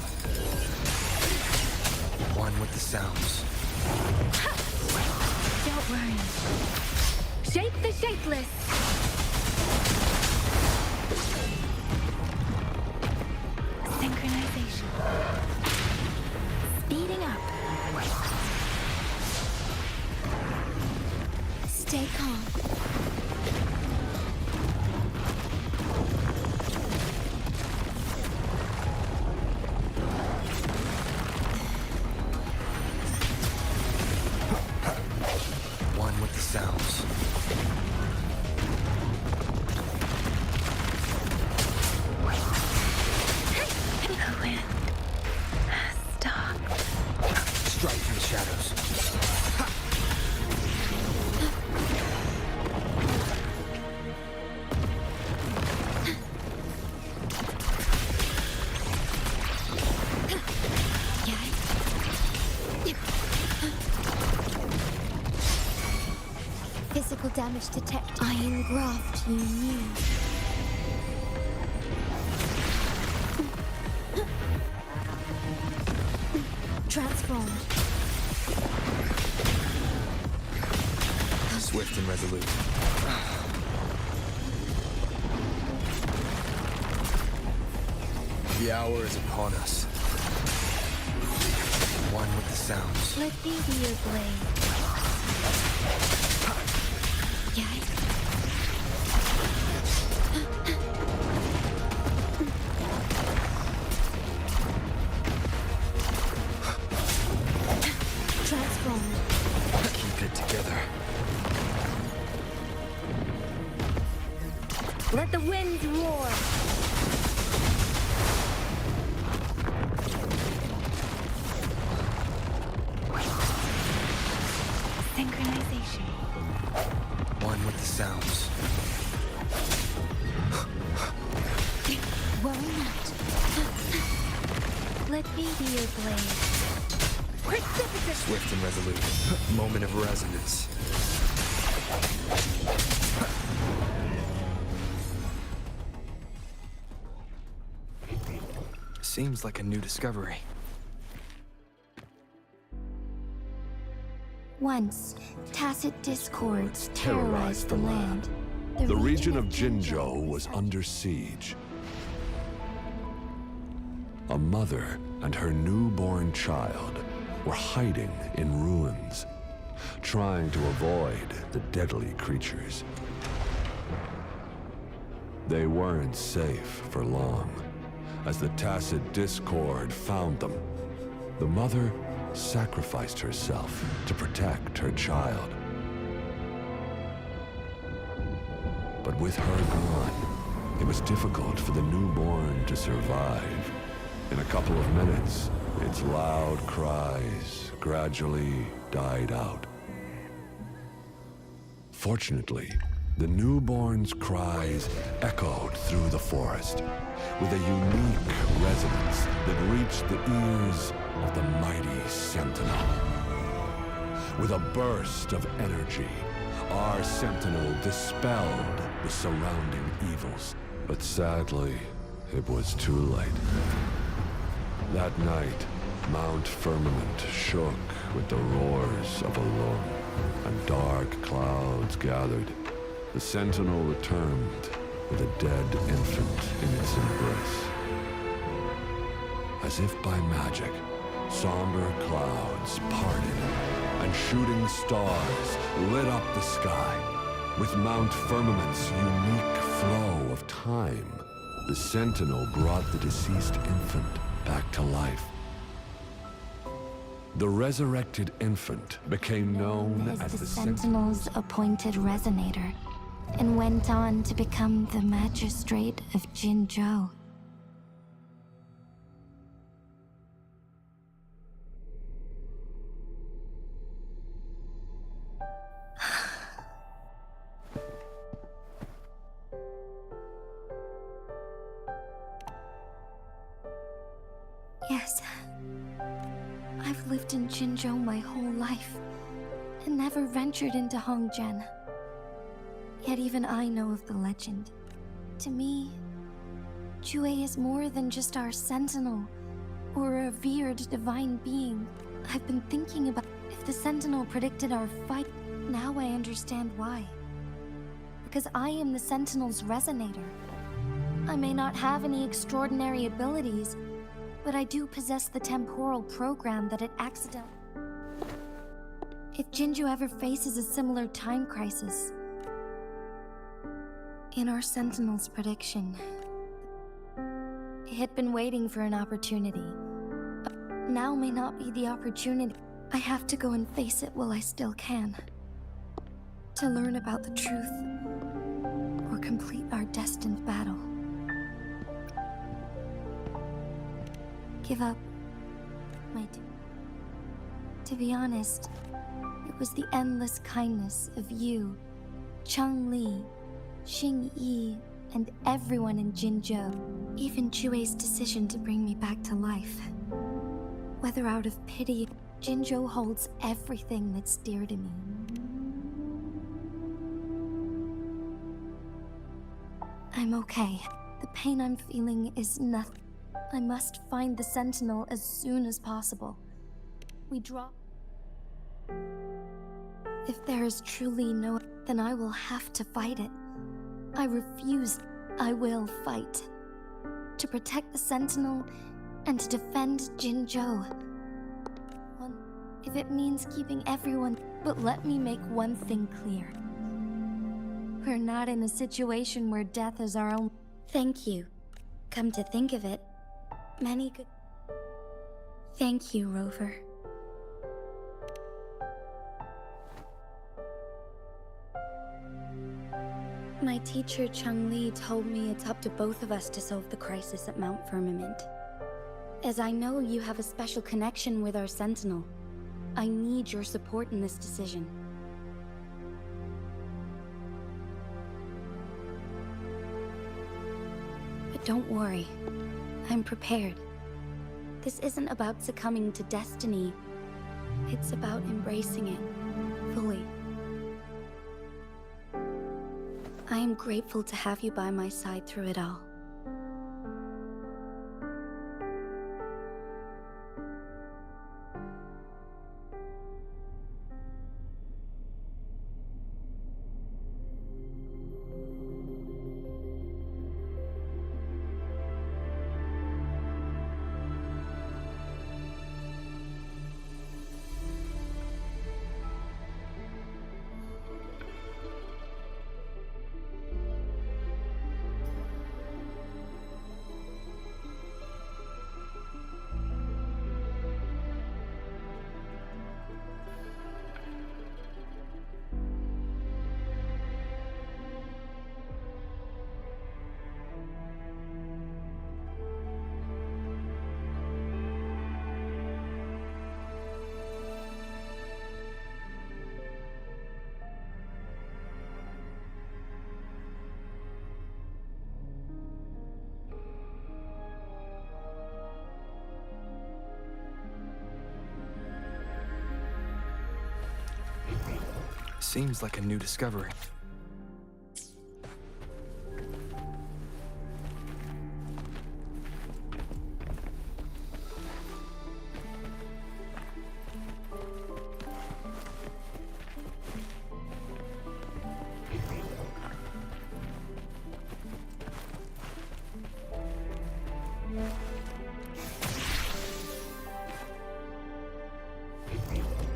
One with the sounds. Don't worry. Shape the shapeless. Synchronization. Speeding up. Stay calm. One with the sounds. The wind has stopped. Strike from the shadows. Physical damage detected. Iron graft you knew. Transformed. Swift and resolute. The hour is upon us. One with the sounds. Let me be your blade. Transformed. Keep it together. Let the winds roar. Synchronization. One with the sounds. Worry not. Let me be your blade. Precipitous. Swift and resolute. Moment of resonance. Seems like a new discovery. Once, tacit discords terrorized the land. The region of Jinzhou was under siege. A mother and her newborn child were hiding in ruins, trying to avoid the deadly creatures. They weren't safe for long, as the tacit discord found them. The mother sacrificed herself to protect her child. But with her gone, it was difficult for the newborn to survive. In a couple of minutes, its loud cries gradually died out. Fortunately, the newborn's cries echoed through the forest with a unique resonance that reached the ears of the mighty Sentinel. With a burst of energy, our Sentinel dispelled the surrounding evils. But sadly, it was too late. That night, Mt.Firminent shook with the roars of a lung, and dark clouds gathered. The Sentinel returned with a dead infant in its embrace. As if by magic, somber clouds parted, and shooting stars lit up the sky. With Mt.Firminent's unique flow of time, the Sentinel brought the deceased infant back to life. The resurrected infant became known as the Sentinel's appointed resonator, and went on to become the magistrate of Jinzhou. Yes, I've lived in Jinzhou my whole life, and never ventured into Hongjian. Yet even I know of the legend. To me, WUWA is more than just our sentinel, or a revered divine being. I've been thinking about if the sentinel predicted our fight. Now I understand why. Because I am the sentinel's resonator. I may not have any extraordinary abilities, but I do possess the temporal program that it accidentally... If Jinzhou ever faces a similar time crisis, in our Sentinel's prediction, it had been waiting for an opportunity. But now may not be the opportunity. I have to go and face it while I still can. To learn about the truth, or complete our destined battle. Give up, To be honest, it was the endless kindness of you, Changli, Xingyi, and everyone in Jinzhou. Even WUWA's decision to bring me back to life. Whether out of pity, Jinzhou holds everything that's dear to me. I'm okay. The pain I'm feeling is nothing. I must find the Sentinel as soon as possible. We draw... If there is truly no... then I will have to fight it. I refuse. I will fight. To protect the Sentinel, and to defend Jinzhou. If it means keeping everyone... But let me make one thing clear. We're not in a situation where death is our own... Thank you. Come to think of it, many good... Thank you, Rover. My teacher, Changli, told me it's up to both of us to solve the crisis at Mt.Firminent. As I know you have a special connection with our Sentinel, I need your support in this decision. But don't worry, I'm prepared. This isn't about succumbing to destiny. It's about embracing it fully. I am grateful to have you by my side through it all. Seems like a new discovery.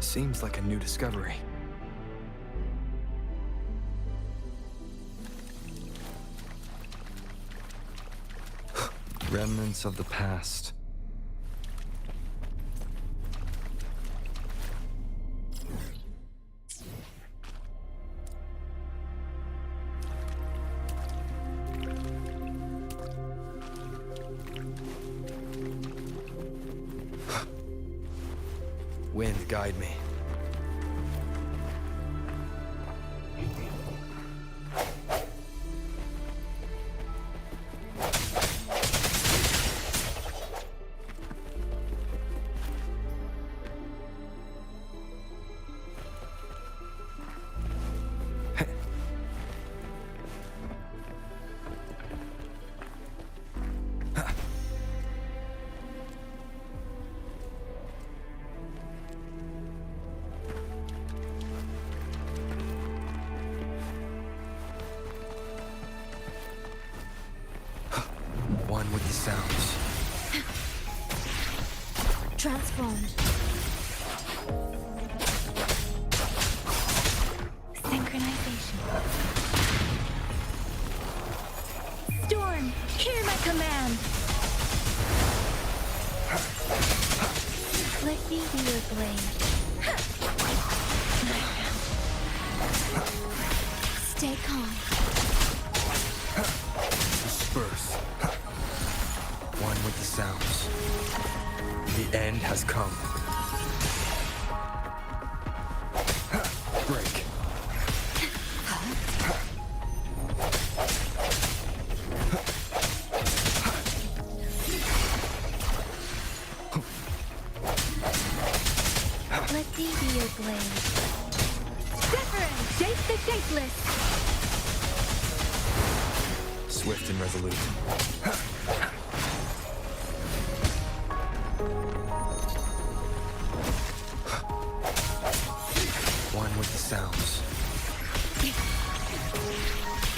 Seems like a new discovery. Remnants of the past. Wind, guide me. One with the sounds. Transformed. Synchronization. Storm, hear my command. Let me be your blade. Stay calm. Disperse. One with the sounds. The end has come. Break. Let me be your blade. Different! Shape the shapeless! Swift and resolute. One with the sounds.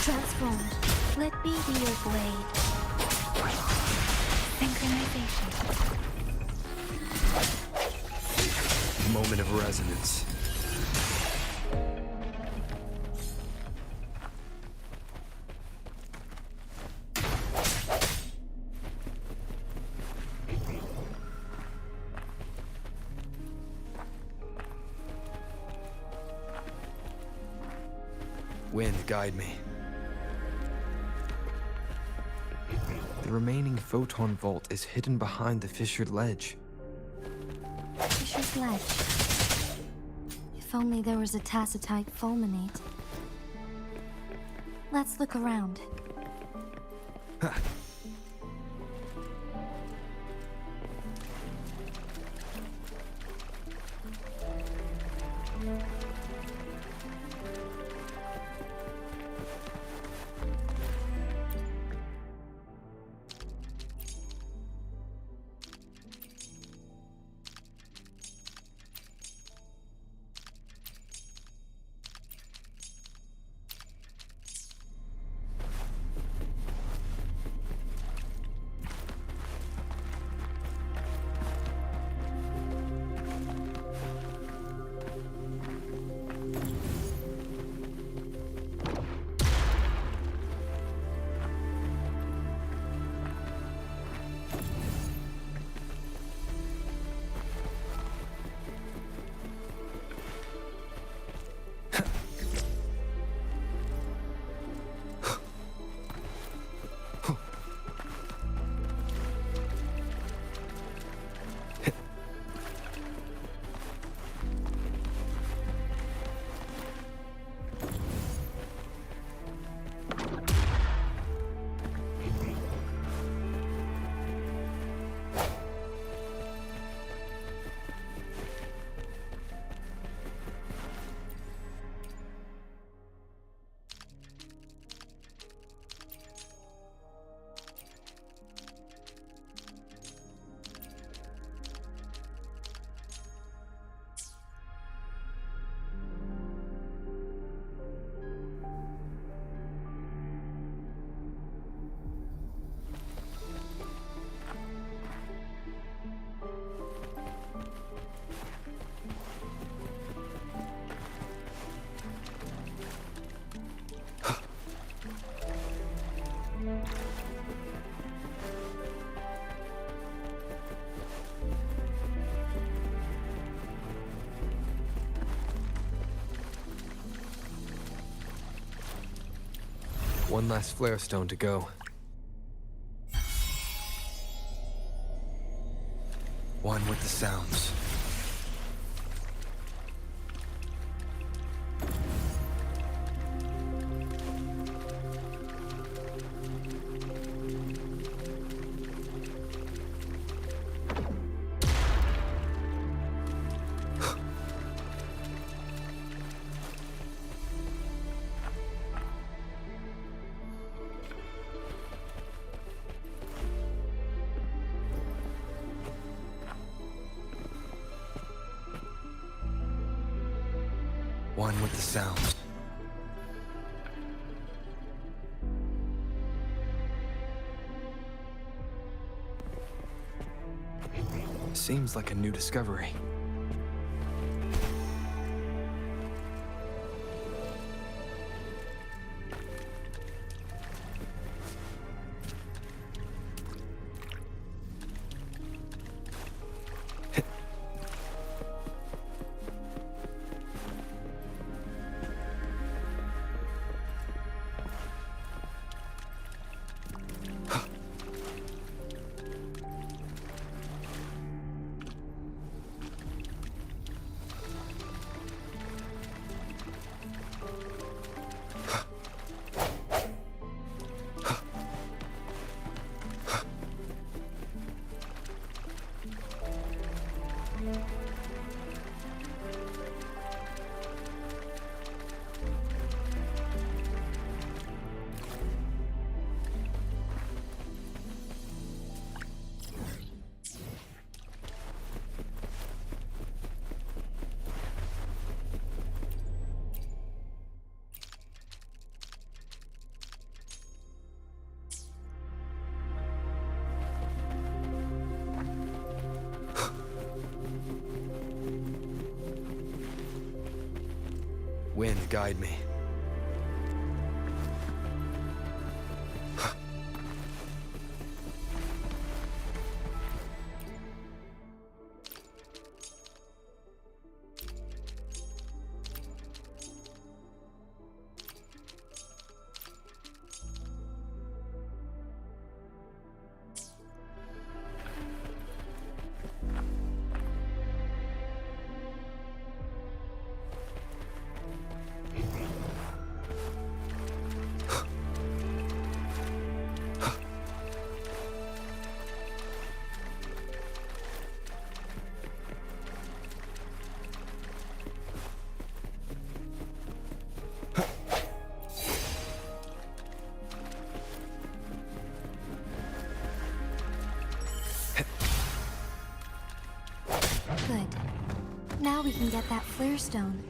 Transformed. Let me be your blade. Synchronization. Moment of resonance. Wind, guide me. The remaining photon vault is hidden behind the fissured ledge. Fisher's Ledge. If only there was a Mt.Firminent. Let's look around. One last flare stone to go. One with the sounds. One with the sounds. Seems like a new discovery. Wind, guide me. Good. Now we can get that flare stone.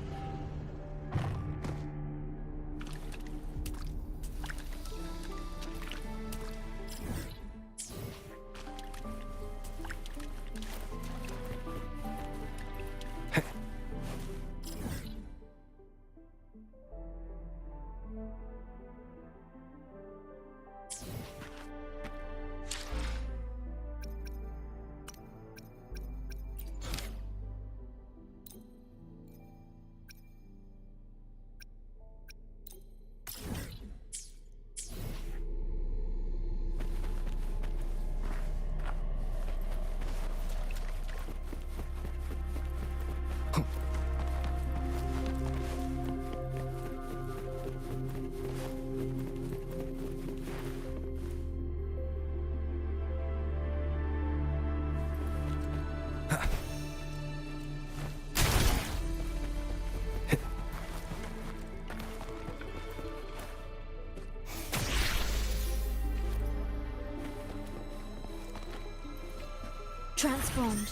Transformed.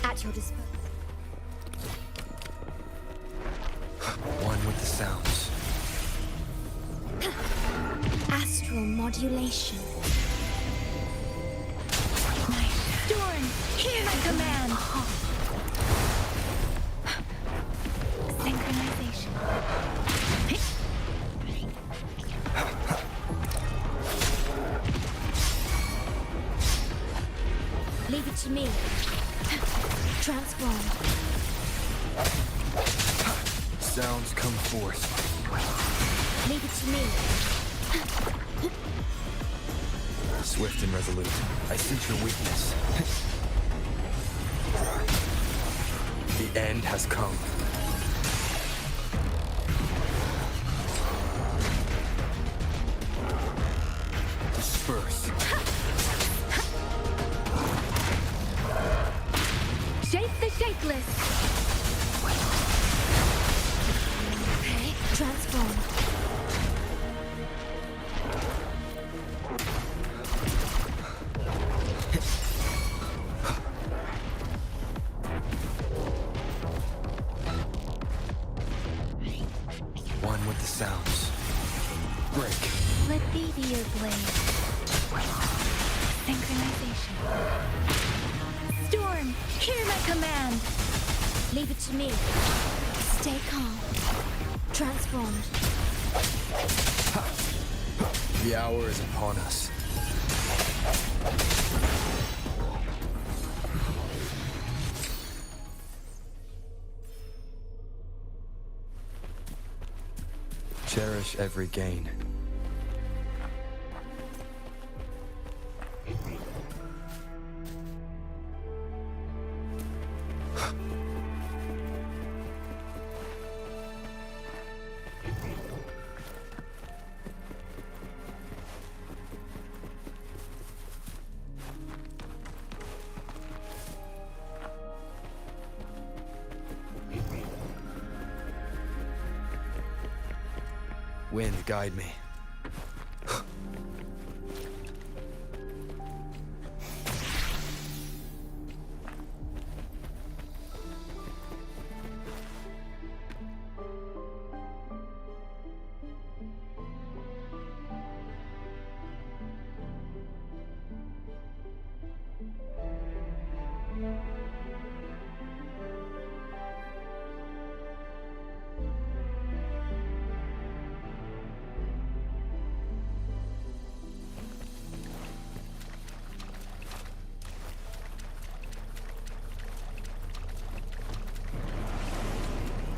At your disposal. One with the sounds. Astral modulation. Storm, hear my command. Synchronization. Leave it to me. Transform. Sounds come forth. Leave it to me. Swift and resolute. I sense your weakness. The end has come. Disperse. Shape the shapeless! Okay, transform. One with the sounds. Break. Let me be your blade. Synchronization. Storm, hear my command. Leave it to me. Stay calm. Transformed. The hour is upon us. Cherish every gain. Wind, guide me.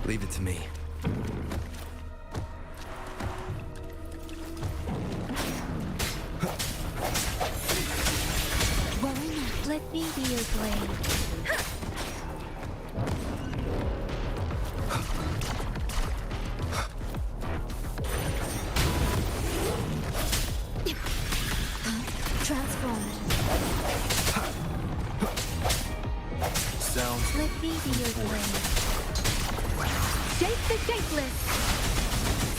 Leave it to me. Worry not, let me be your blade. Transformed. Sounds. Let me be your blade. Shape the shapeless!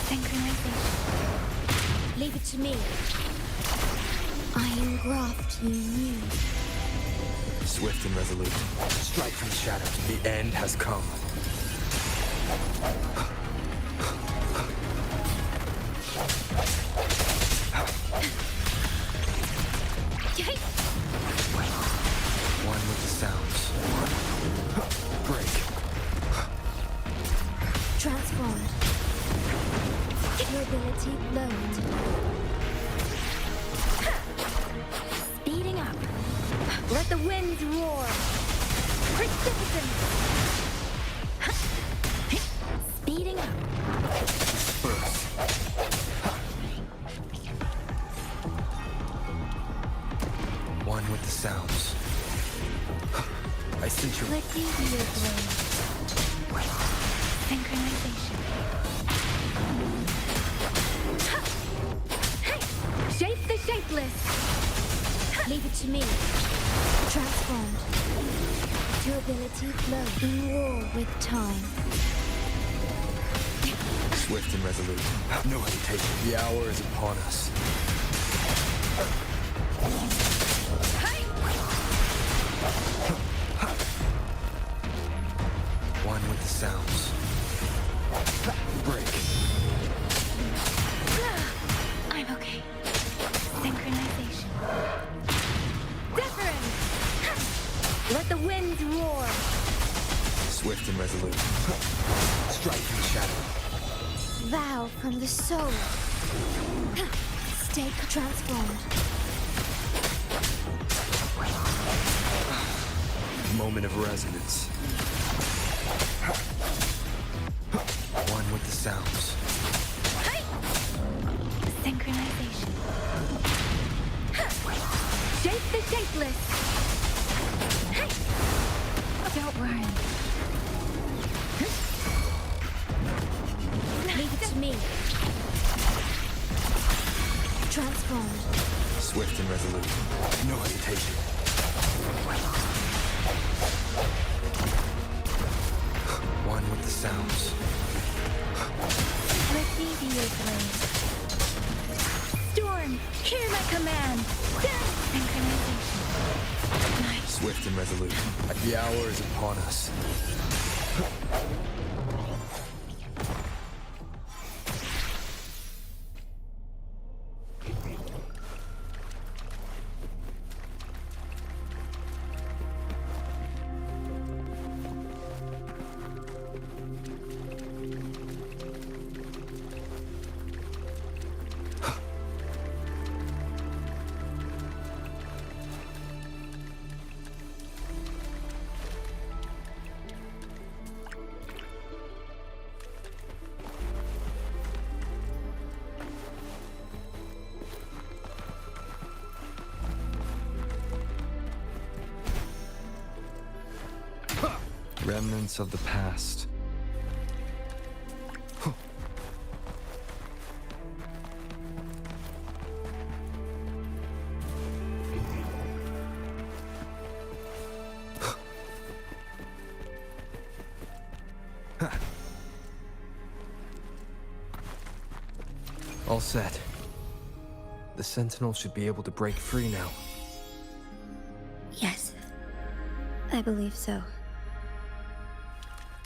Synchronization. Leave it to me. I engraft you new. Swift and resolute. Strike from the shadows. The end has come. One with the sounds. Break. Transformed. Your ability lowered. Speeding up. Let the winds roar. Precipitant. Speeding up. Burst. One with the sounds. I sense your... Let me be your blade. Synchronization. Shape the shapeless. Leave it to me. Transformed. Durability low. In war with time. Swift and resolute. No hesitation. The hour is upon us. One with the sounds. Break. I'm okay. Synchronization. Different. Let the winds roar. Swift and resolute. Strike from the shadow. Vow from the soul. Stay transformed. Moment of resonance. One with the sounds. Synchronization. Shape the shapeless! Hey! Don't worry. Leave it to me. Transform. Swift and resolute. No hesitation. One with the sounds. Receive your blade. Storm, hear my command. Synchronization. Nice. Swift and resolute. The hour is upon us. Remnants of the past. All set. The Sentinel should be able to break free now. Yes. I believe so.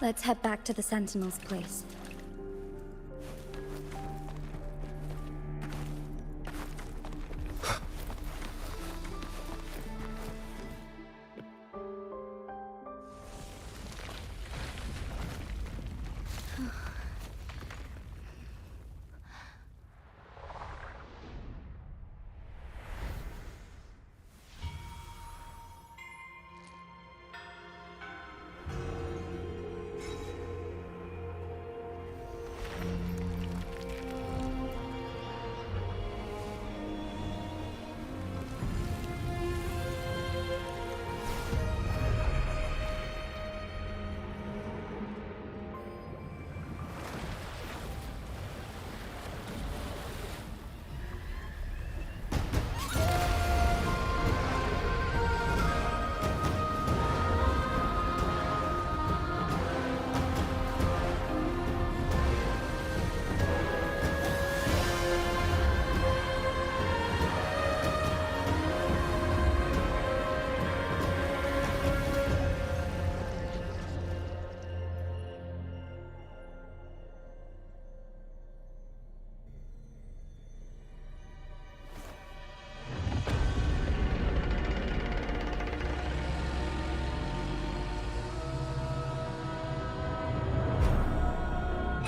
Let's head back to the Sentinel's place.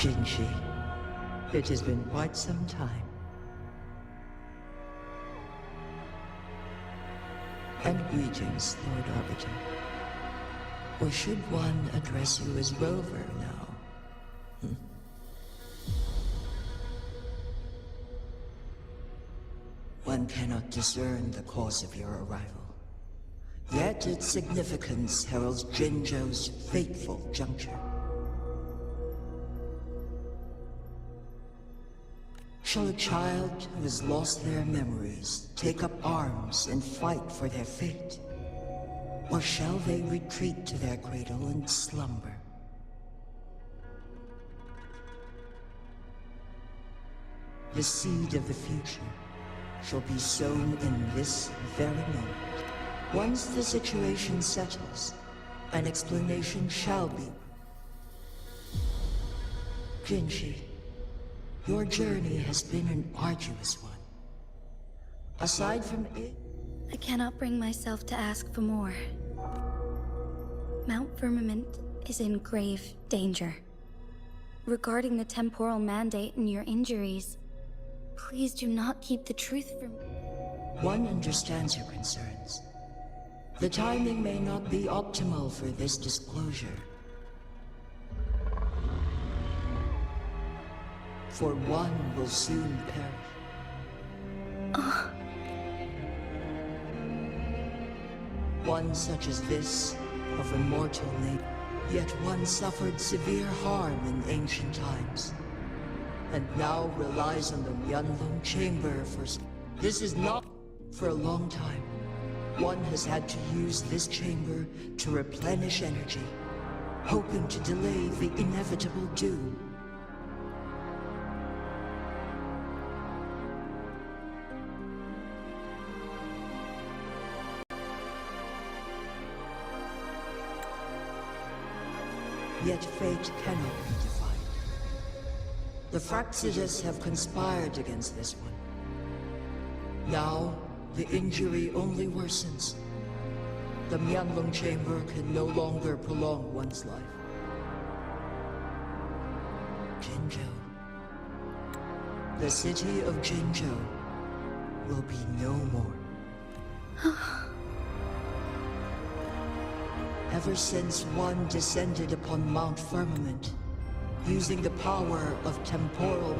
Jinhsi, it has been quite some time. And greetings, Lord Arbiter. Or should one address you as Rover now? One cannot discern the cause of your arrival. Yet its significance heralds Jinzhou's fateful juncture. Shall a child who has lost their memories take up arms and fight for their fate? Or shall they retreat to their cradle and slumber? The seed of the future shall be sown in this very moment. Once the situation settles, an explanation shall be. Jinhsi, your journey has been an arduous one. Aside from it... I cannot bring myself to ask for more. Mt.Firminent is in grave danger. Regarding the temporal mandate and your injuries, please do not keep the truth from me. One understands your concerns. The timing may not be optimal for this disclosure. For one will soon perish. One such as this, of immortal nature, yet one suffered severe harm in ancient times, and now relies on the Myanlong Chamber for... This is not for a long time. One has had to use this chamber to replenish energy, hoping to delay the inevitable doom. Yet fate cannot be defied. The Fraxidus have conspired against this one. Now, the injury only worsens. The Myanlong Chamber can no longer prolong one's life. Jinzhou. The city of Jinzhou will be no more. Ever since one descended upon Mt.Firminent, using the power of temporal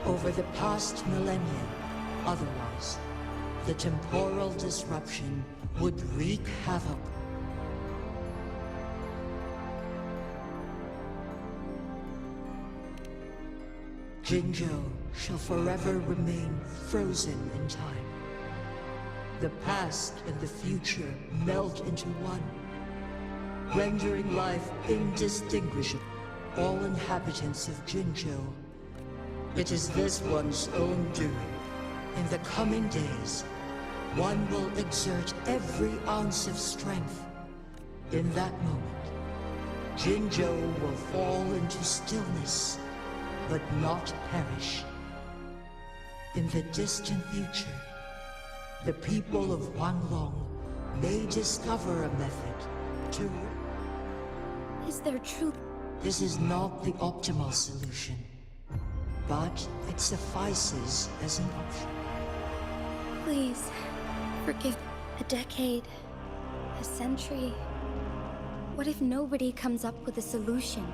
over the past millennia, otherwise, the temporal disruption would wreak havoc. Jinzhou shall forever remain frozen in time. The past and the future melt into one, rendering life indistinguishable. All inhabitants of Jinzhou, it is this one's own doing. In the coming days, one will exert every ounce of strength. In that moment, Jinzhou will fall into stillness, but not perish. In the distant future, the people of Wanglong may discover a method to... Is there truth? This is not the optimal solution, but it suffices as an option. Please, forgive a decade, a century. What if nobody comes up with a solution?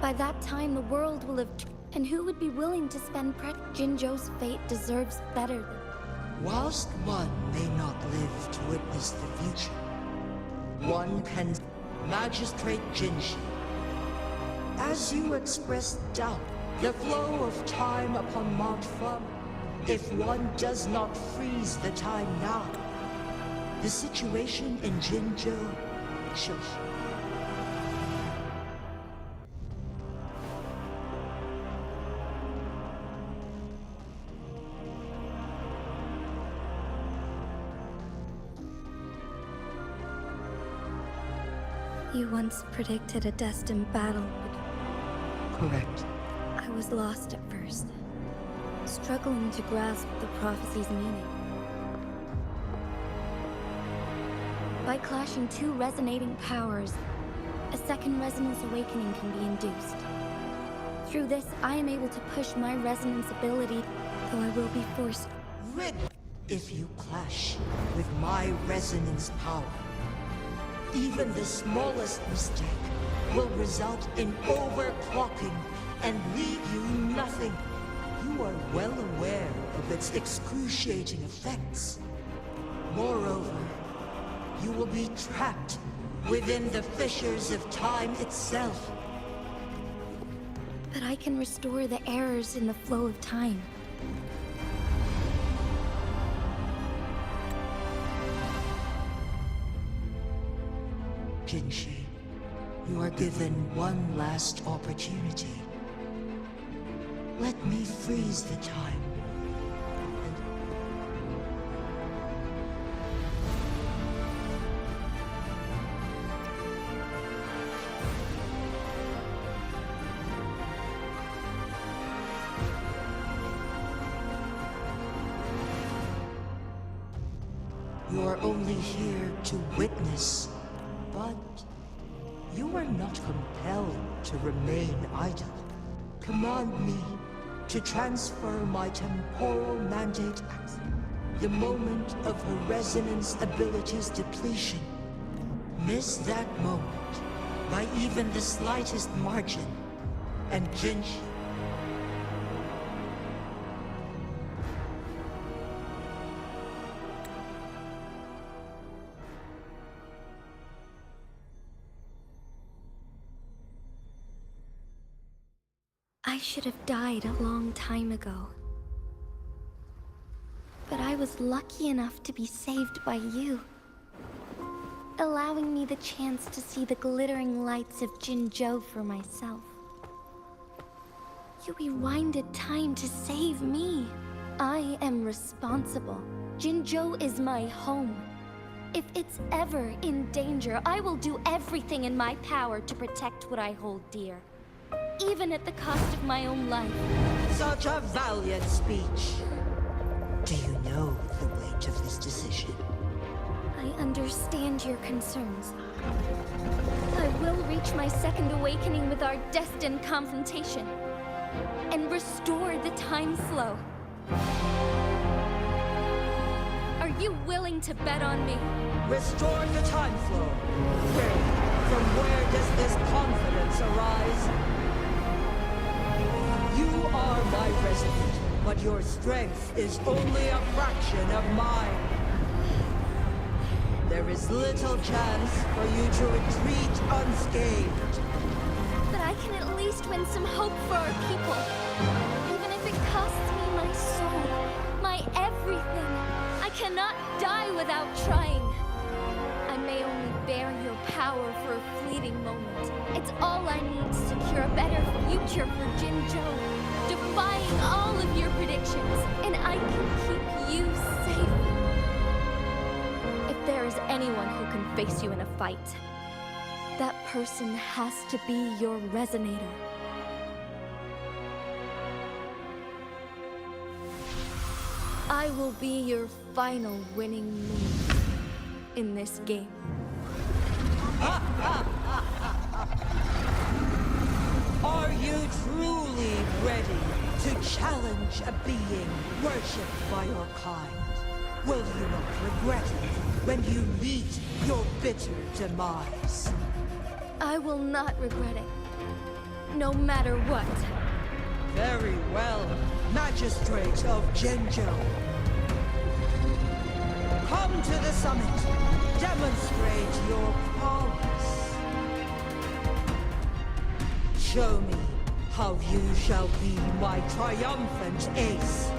By that time, the world will have... And who would be willing to spend Jinzhou's fate deserves better than... Whilst one may not live to witness the future, one can... Magistrate Jinhsi, as you expressed doubt, the flow of time upon Mt.Firminent, if one does not freeze the time now, the situation in Jinzhou shall... You once predicted a destined battle, but Correct. I was lost at first, struggling to grasp the prophecy's meaning. By clashing two resonating powers, a second resonance awakening can be induced. Through this, I am able to push my resonance ability, though I will be forced. If you clash with my resonance power, even the smallest mistake will result in overclocking and leave you nothing. You are well aware of its excruciating effects. Moreover, you will be trapped within the fissures of time itself. But I can restore the errors in the flow of time. Jinhsi, you are given one last opportunity. Let me freeze the time. You are only here to witness. But you are not compelled to remain idle. Command me to transfer my temporal mandate at the moment of her resonance ability's depletion. Miss that moment by even the slightest margin, and Jinhsi. I should have died a long time ago. But I was lucky enough to be saved by you, allowing me the chance to see the glittering lights of Jinzhou for myself. You rewinded time to save me. I am responsible. Jinzhou is my home. If it's ever in danger, I will do everything in my power to protect what I hold dear, even at the cost of my own life. Such a valiant speech. Do you know the weight of this decision? I understand your concerns. I will reach my second awakening with our destined confrontation and restore the time flow. Are you willing to bet on me? Restore the time flow. From where does this confidence arise? You are my resident, but your strength is only a fraction of mine. There is little chance for you to retreat unscathed. But I can at least win some hope for our people. Even if it costs me my soul, my everything. I cannot die without trying. I may only bear your power for a fleeting moment. It's all I need to secure a better future for Jinzhou, defying all of your predictions, and I can keep you safe. If there is anyone who can face you in a fight, that person has to be your resonator. I will be your final winning move in this game. Are you truly ready to challenge a being worshipped by your kind? Will you not regret it when you meet your bitter demise? I will not regret it, no matter what. Very well, Magistrate of Jinzhou. Come to the summit. Demonstrate your prowess. Show me how you shall be my triumphant ace.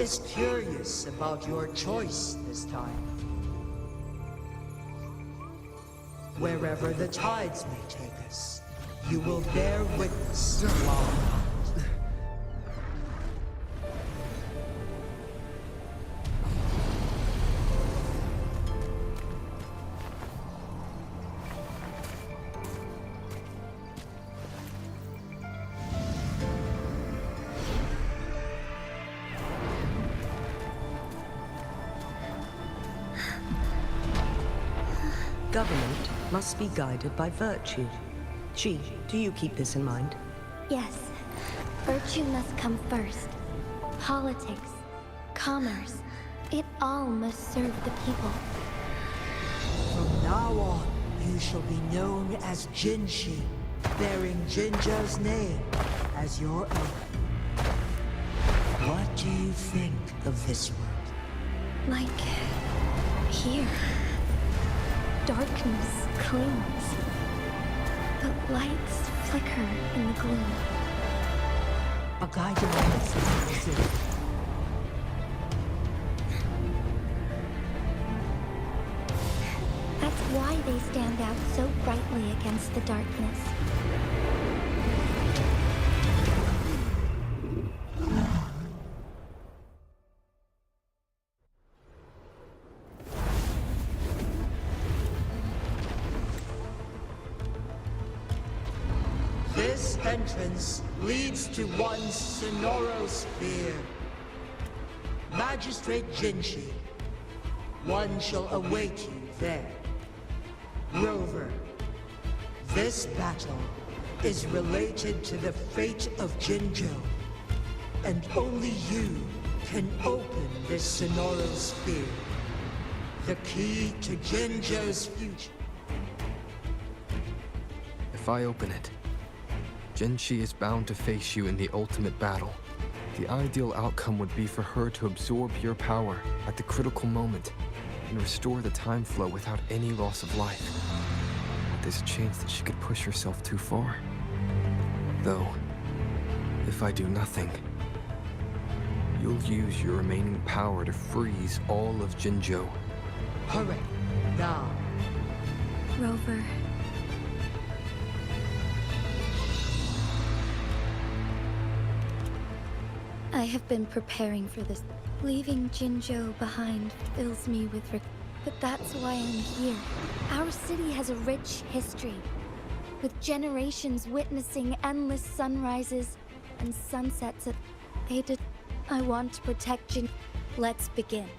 is curious about your choice this time. Wherever the tides may take us, you will bear witness to our hunt. Government must be guided by virtue. Ji, do you keep this in mind? Yes, virtue must come first. Politics, commerce, it all must serve the people. From now on, you shall be known as Jinhsi, bearing Jinzhou's name as your own. What do you think of this world? Like here. Darkness clings, but lights flicker in the gloom. A guiding light is it? That's why they stand out so brightly against the darkness. This entrance leads to one Sonoro Sphere. Magistrate Jinhsi, one shall await you there. Rover, this battle is related to the fate of Jinzhou, and only you can open this Sonoro Sphere. The key to Jinzhou's future. If I open it, Jinhsi is bound to face you in the ultimate battle. The ideal outcome would be for her to absorb your power at the critical moment and restore the time flow without any loss of life. But there's a chance that she could push herself too far. Though, if I do nothing, you'll use your remaining power to freeze all of Jinzhou. Hurry, now. Rover. I have been preparing for this. Leaving Jinzhou behind fills me with regret. But that's why I'm here. Our city has a rich history, with generations witnessing endless sunrises and sunsets at Ada. I want to protect Jin. Let's begin.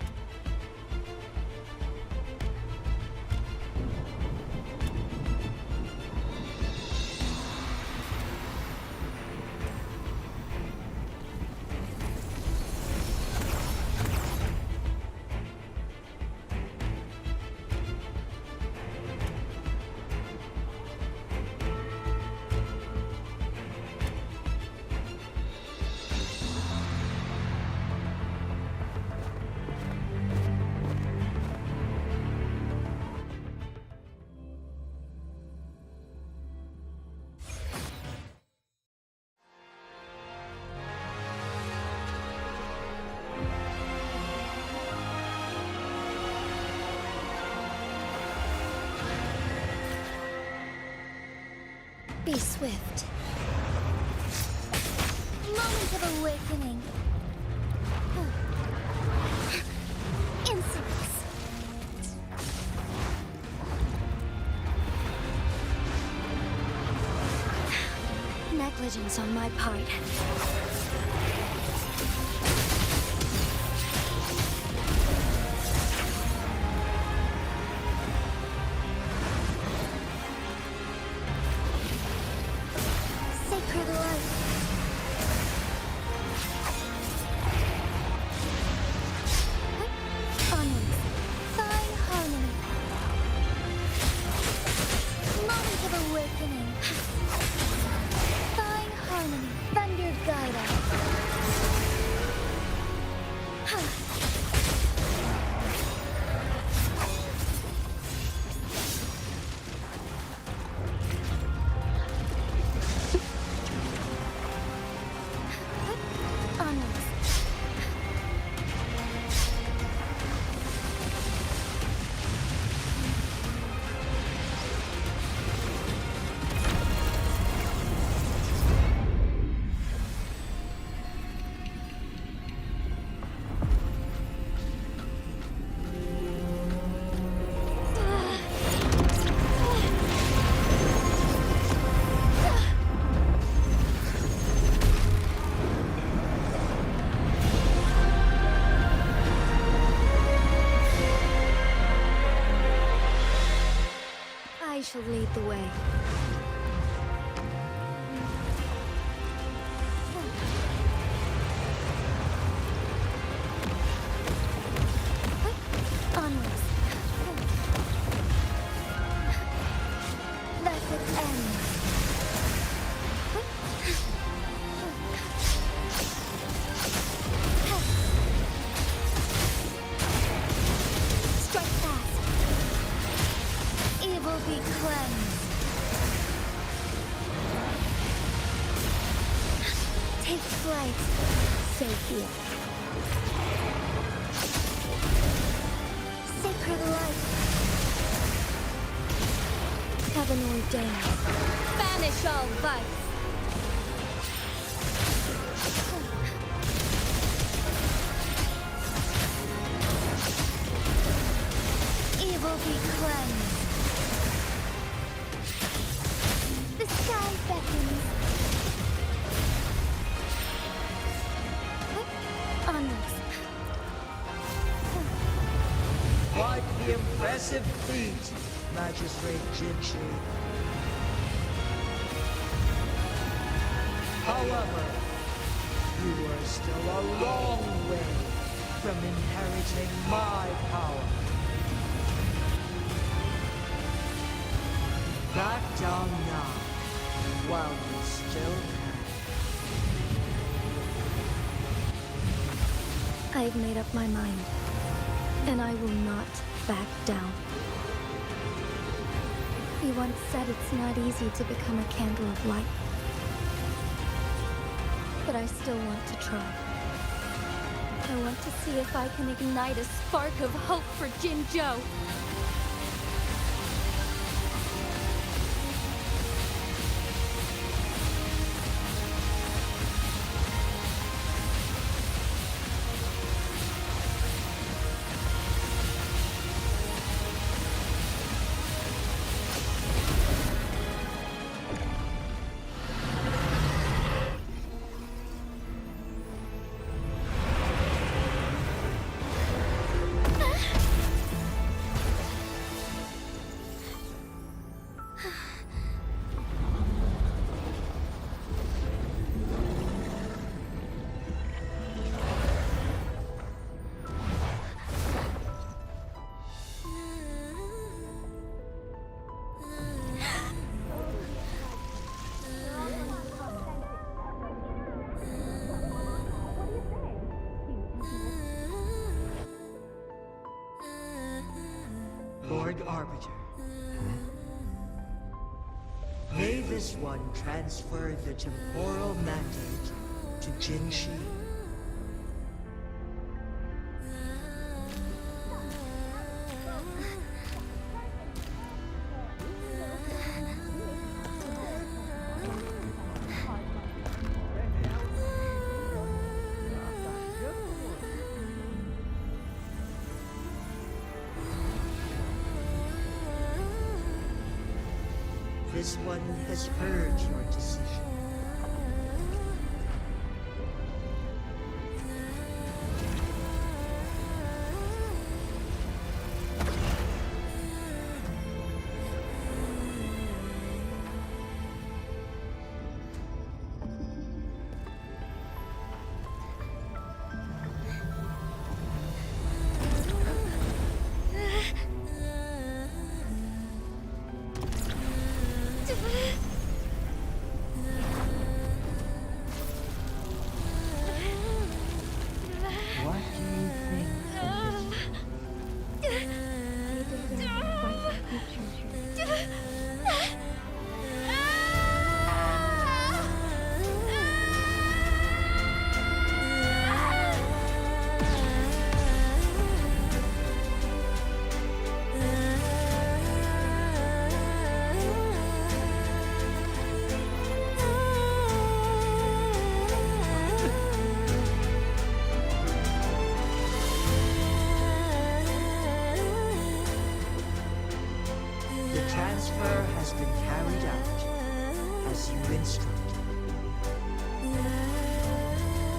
Be swift. Moment of awakening. Insolence. Negligence on my part. Sacred light. Onwards. Thy harmony. Moment of awakening. Thy harmony. Thunder guide us. Onwards. shall lead the way. Onwards. Let it end. Strike fast. Evil be cleansed. Take flight. Stay here. Sacred light. Heaven ordained. Banish all vice. Evil be cleansed. The sky beckons. Onwards. Quite the impressive feat, Magistrate Jinhsi. However, you are still a long way from inheriting my power. Back down now, while you still can. I've made up my mind, and I will not back down. He once said it's not easy to become a candle of light. But I still want to try. I want to see if I can ignite a spark of hope for Jinzhou. Lord Arbiter. May this one transfer the temporal mandate to Jinhsi. This one has heard your decision.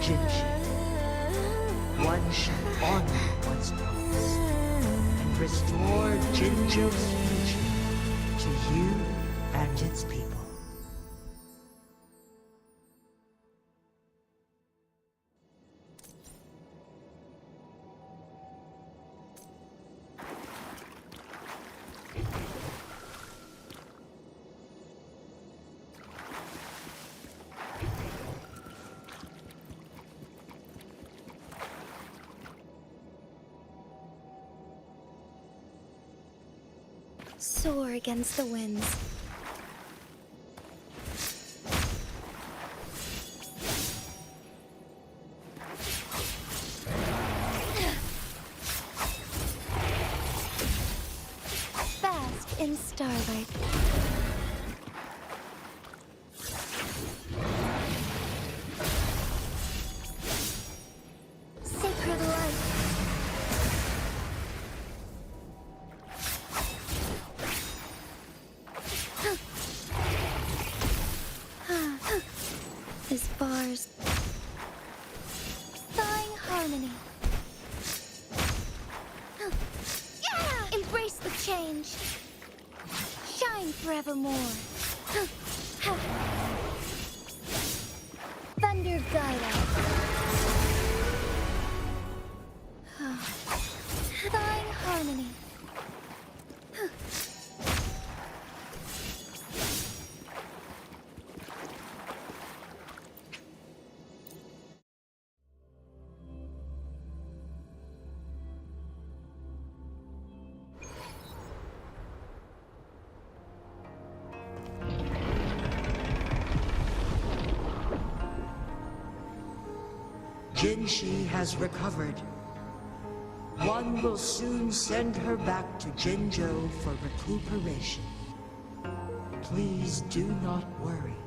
Jinhsi, one shall honor one's promise and restore Jinzhou's future to you and its people. Soar against the winds. Bask in starlight. Sacred light. This bar's thawing harmony. Yeah! Embrace the change. Shine forevermore. Thunder guide us. Thawing harmony. Jinhsi has recovered. One will soon send her back to Jinzhou for recuperation. Please do not worry.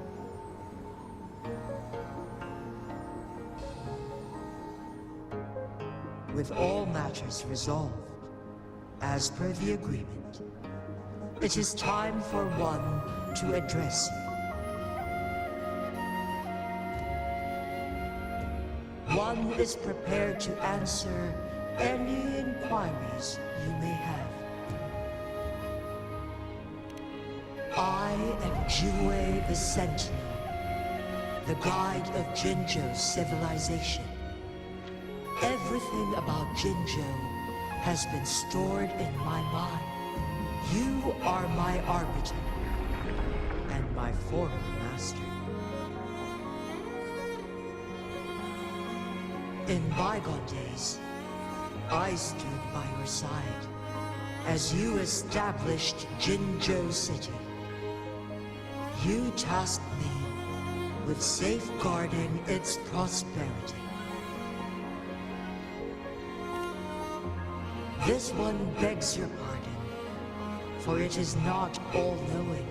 With all matters resolved, as per the agreement, it is time for one to address you. One is prepared to answer any inquiries you may have. I am WUWA the Sentinel, the guide of Jinzhou's civilization. Everything about Jinzhou has been stored in my mind. You are my arbiter and my former master. In bygone days, I stood by your side as you established Jinzhou City. You tasked me with safeguarding its prosperity. This one begs your pardon, for it is not all-knowing.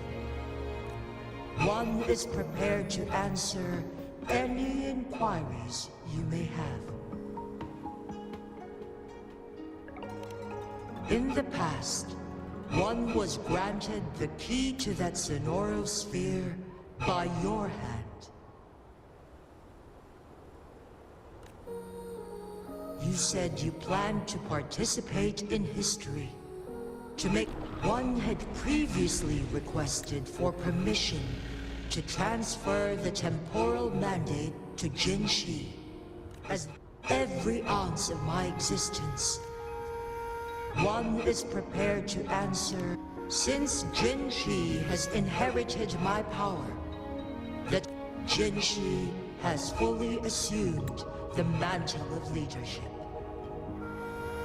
One is prepared to answer any inquiries you may have. In the past, one was granted the key to that Sonoro sphere by your hand. You said you planned to participate in history, to make one had previously requested for permission to transfer the temporal mandate to Jinhsi, as every ounce of my existence. One is prepared to answer, since Jinhsi has inherited my power, that Jinhsi has fully assumed the mantle of leadership.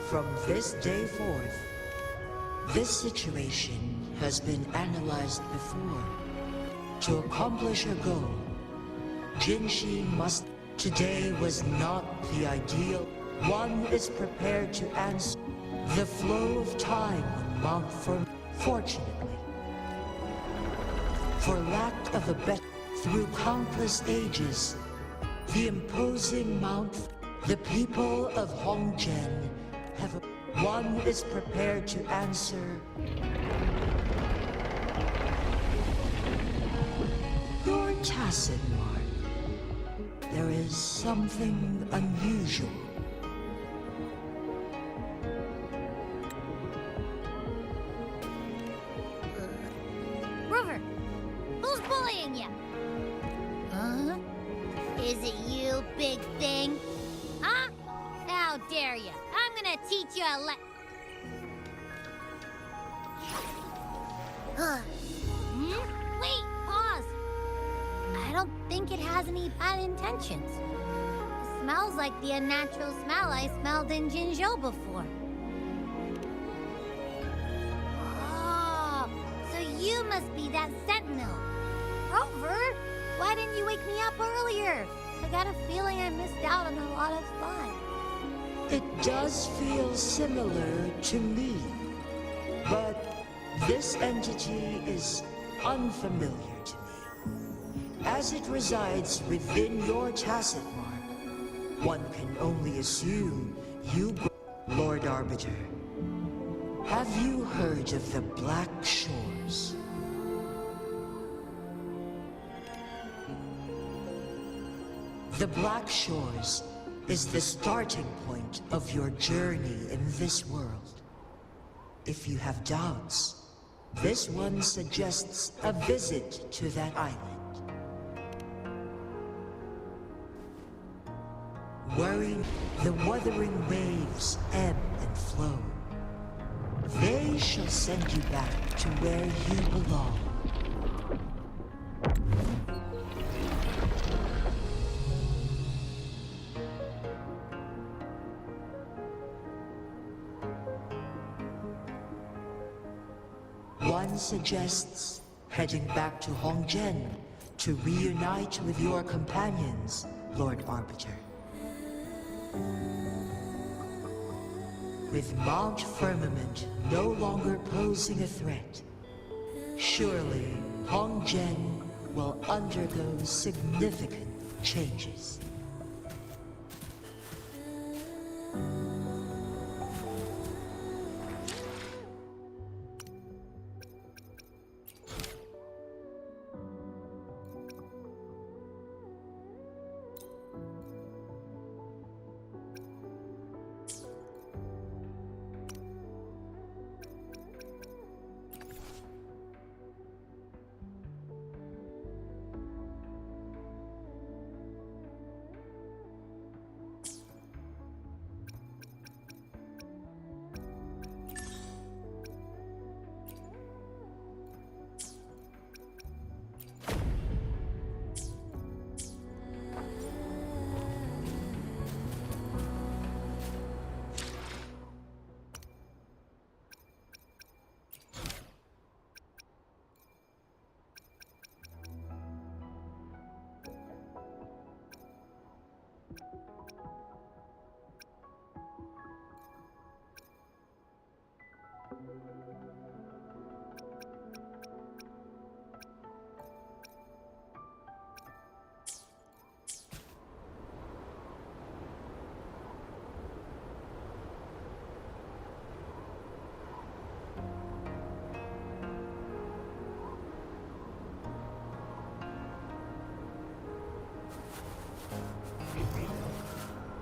From this day forth, this situation has been analyzed before. To accomplish a goal, Jinhsi must... Today was not the ideal. One is prepared to answer the flow of time on Mt.Firminent. Fortunately, for lack of a better, through countless ages, the imposing the people of Hongzhen have... One is prepared to answer... You're tacit, Mark. There is something unusual. Who's bullying you? Huh? Is it you, big thing? Huh? How dare you? I'm gonna teach you a Wait, pause. I don't think it has any bad intentions. It smells like the unnatural smell I smelled in Jinzhou before. Oh, so you must be that sentinel. Rover, why didn't you wake me up earlier? I got a feeling I missed out on a lot of fun. It does feel similar to me, but this entity is unfamiliar to me. As it resides within your tacit mark, one can only assume you, Lord Arbiter. Have you heard of the Black Shores? The Black Shores is the starting point of your journey in this world. If you have doubts, this one suggests a visit to that island. Worry, the wuthering waves ebb and flow. They shall send you back to where you belong. One suggests heading back to Hongzhen to reunite with your companions, Lord Arbiter. With Mt.Firminent no longer posing a threat, surely Hongzhen will undergo significant changes.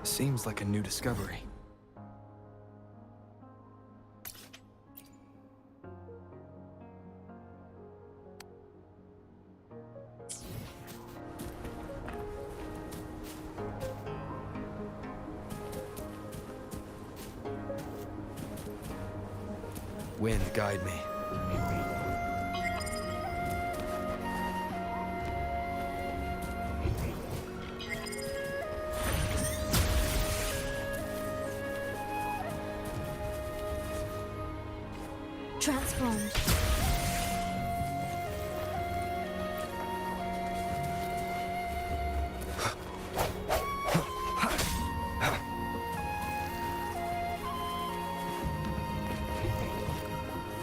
Seems like a new discovery. Wind, guide me. Transformed.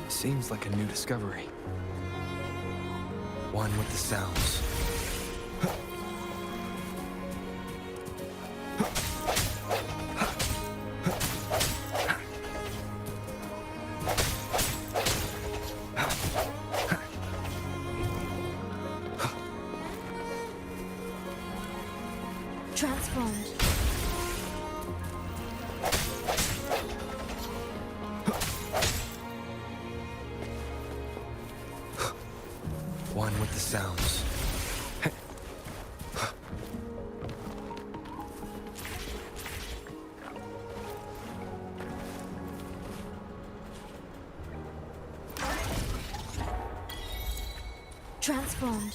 Seems like a new discovery. One with the sounds. Transformed. One with the sounds. Transformed.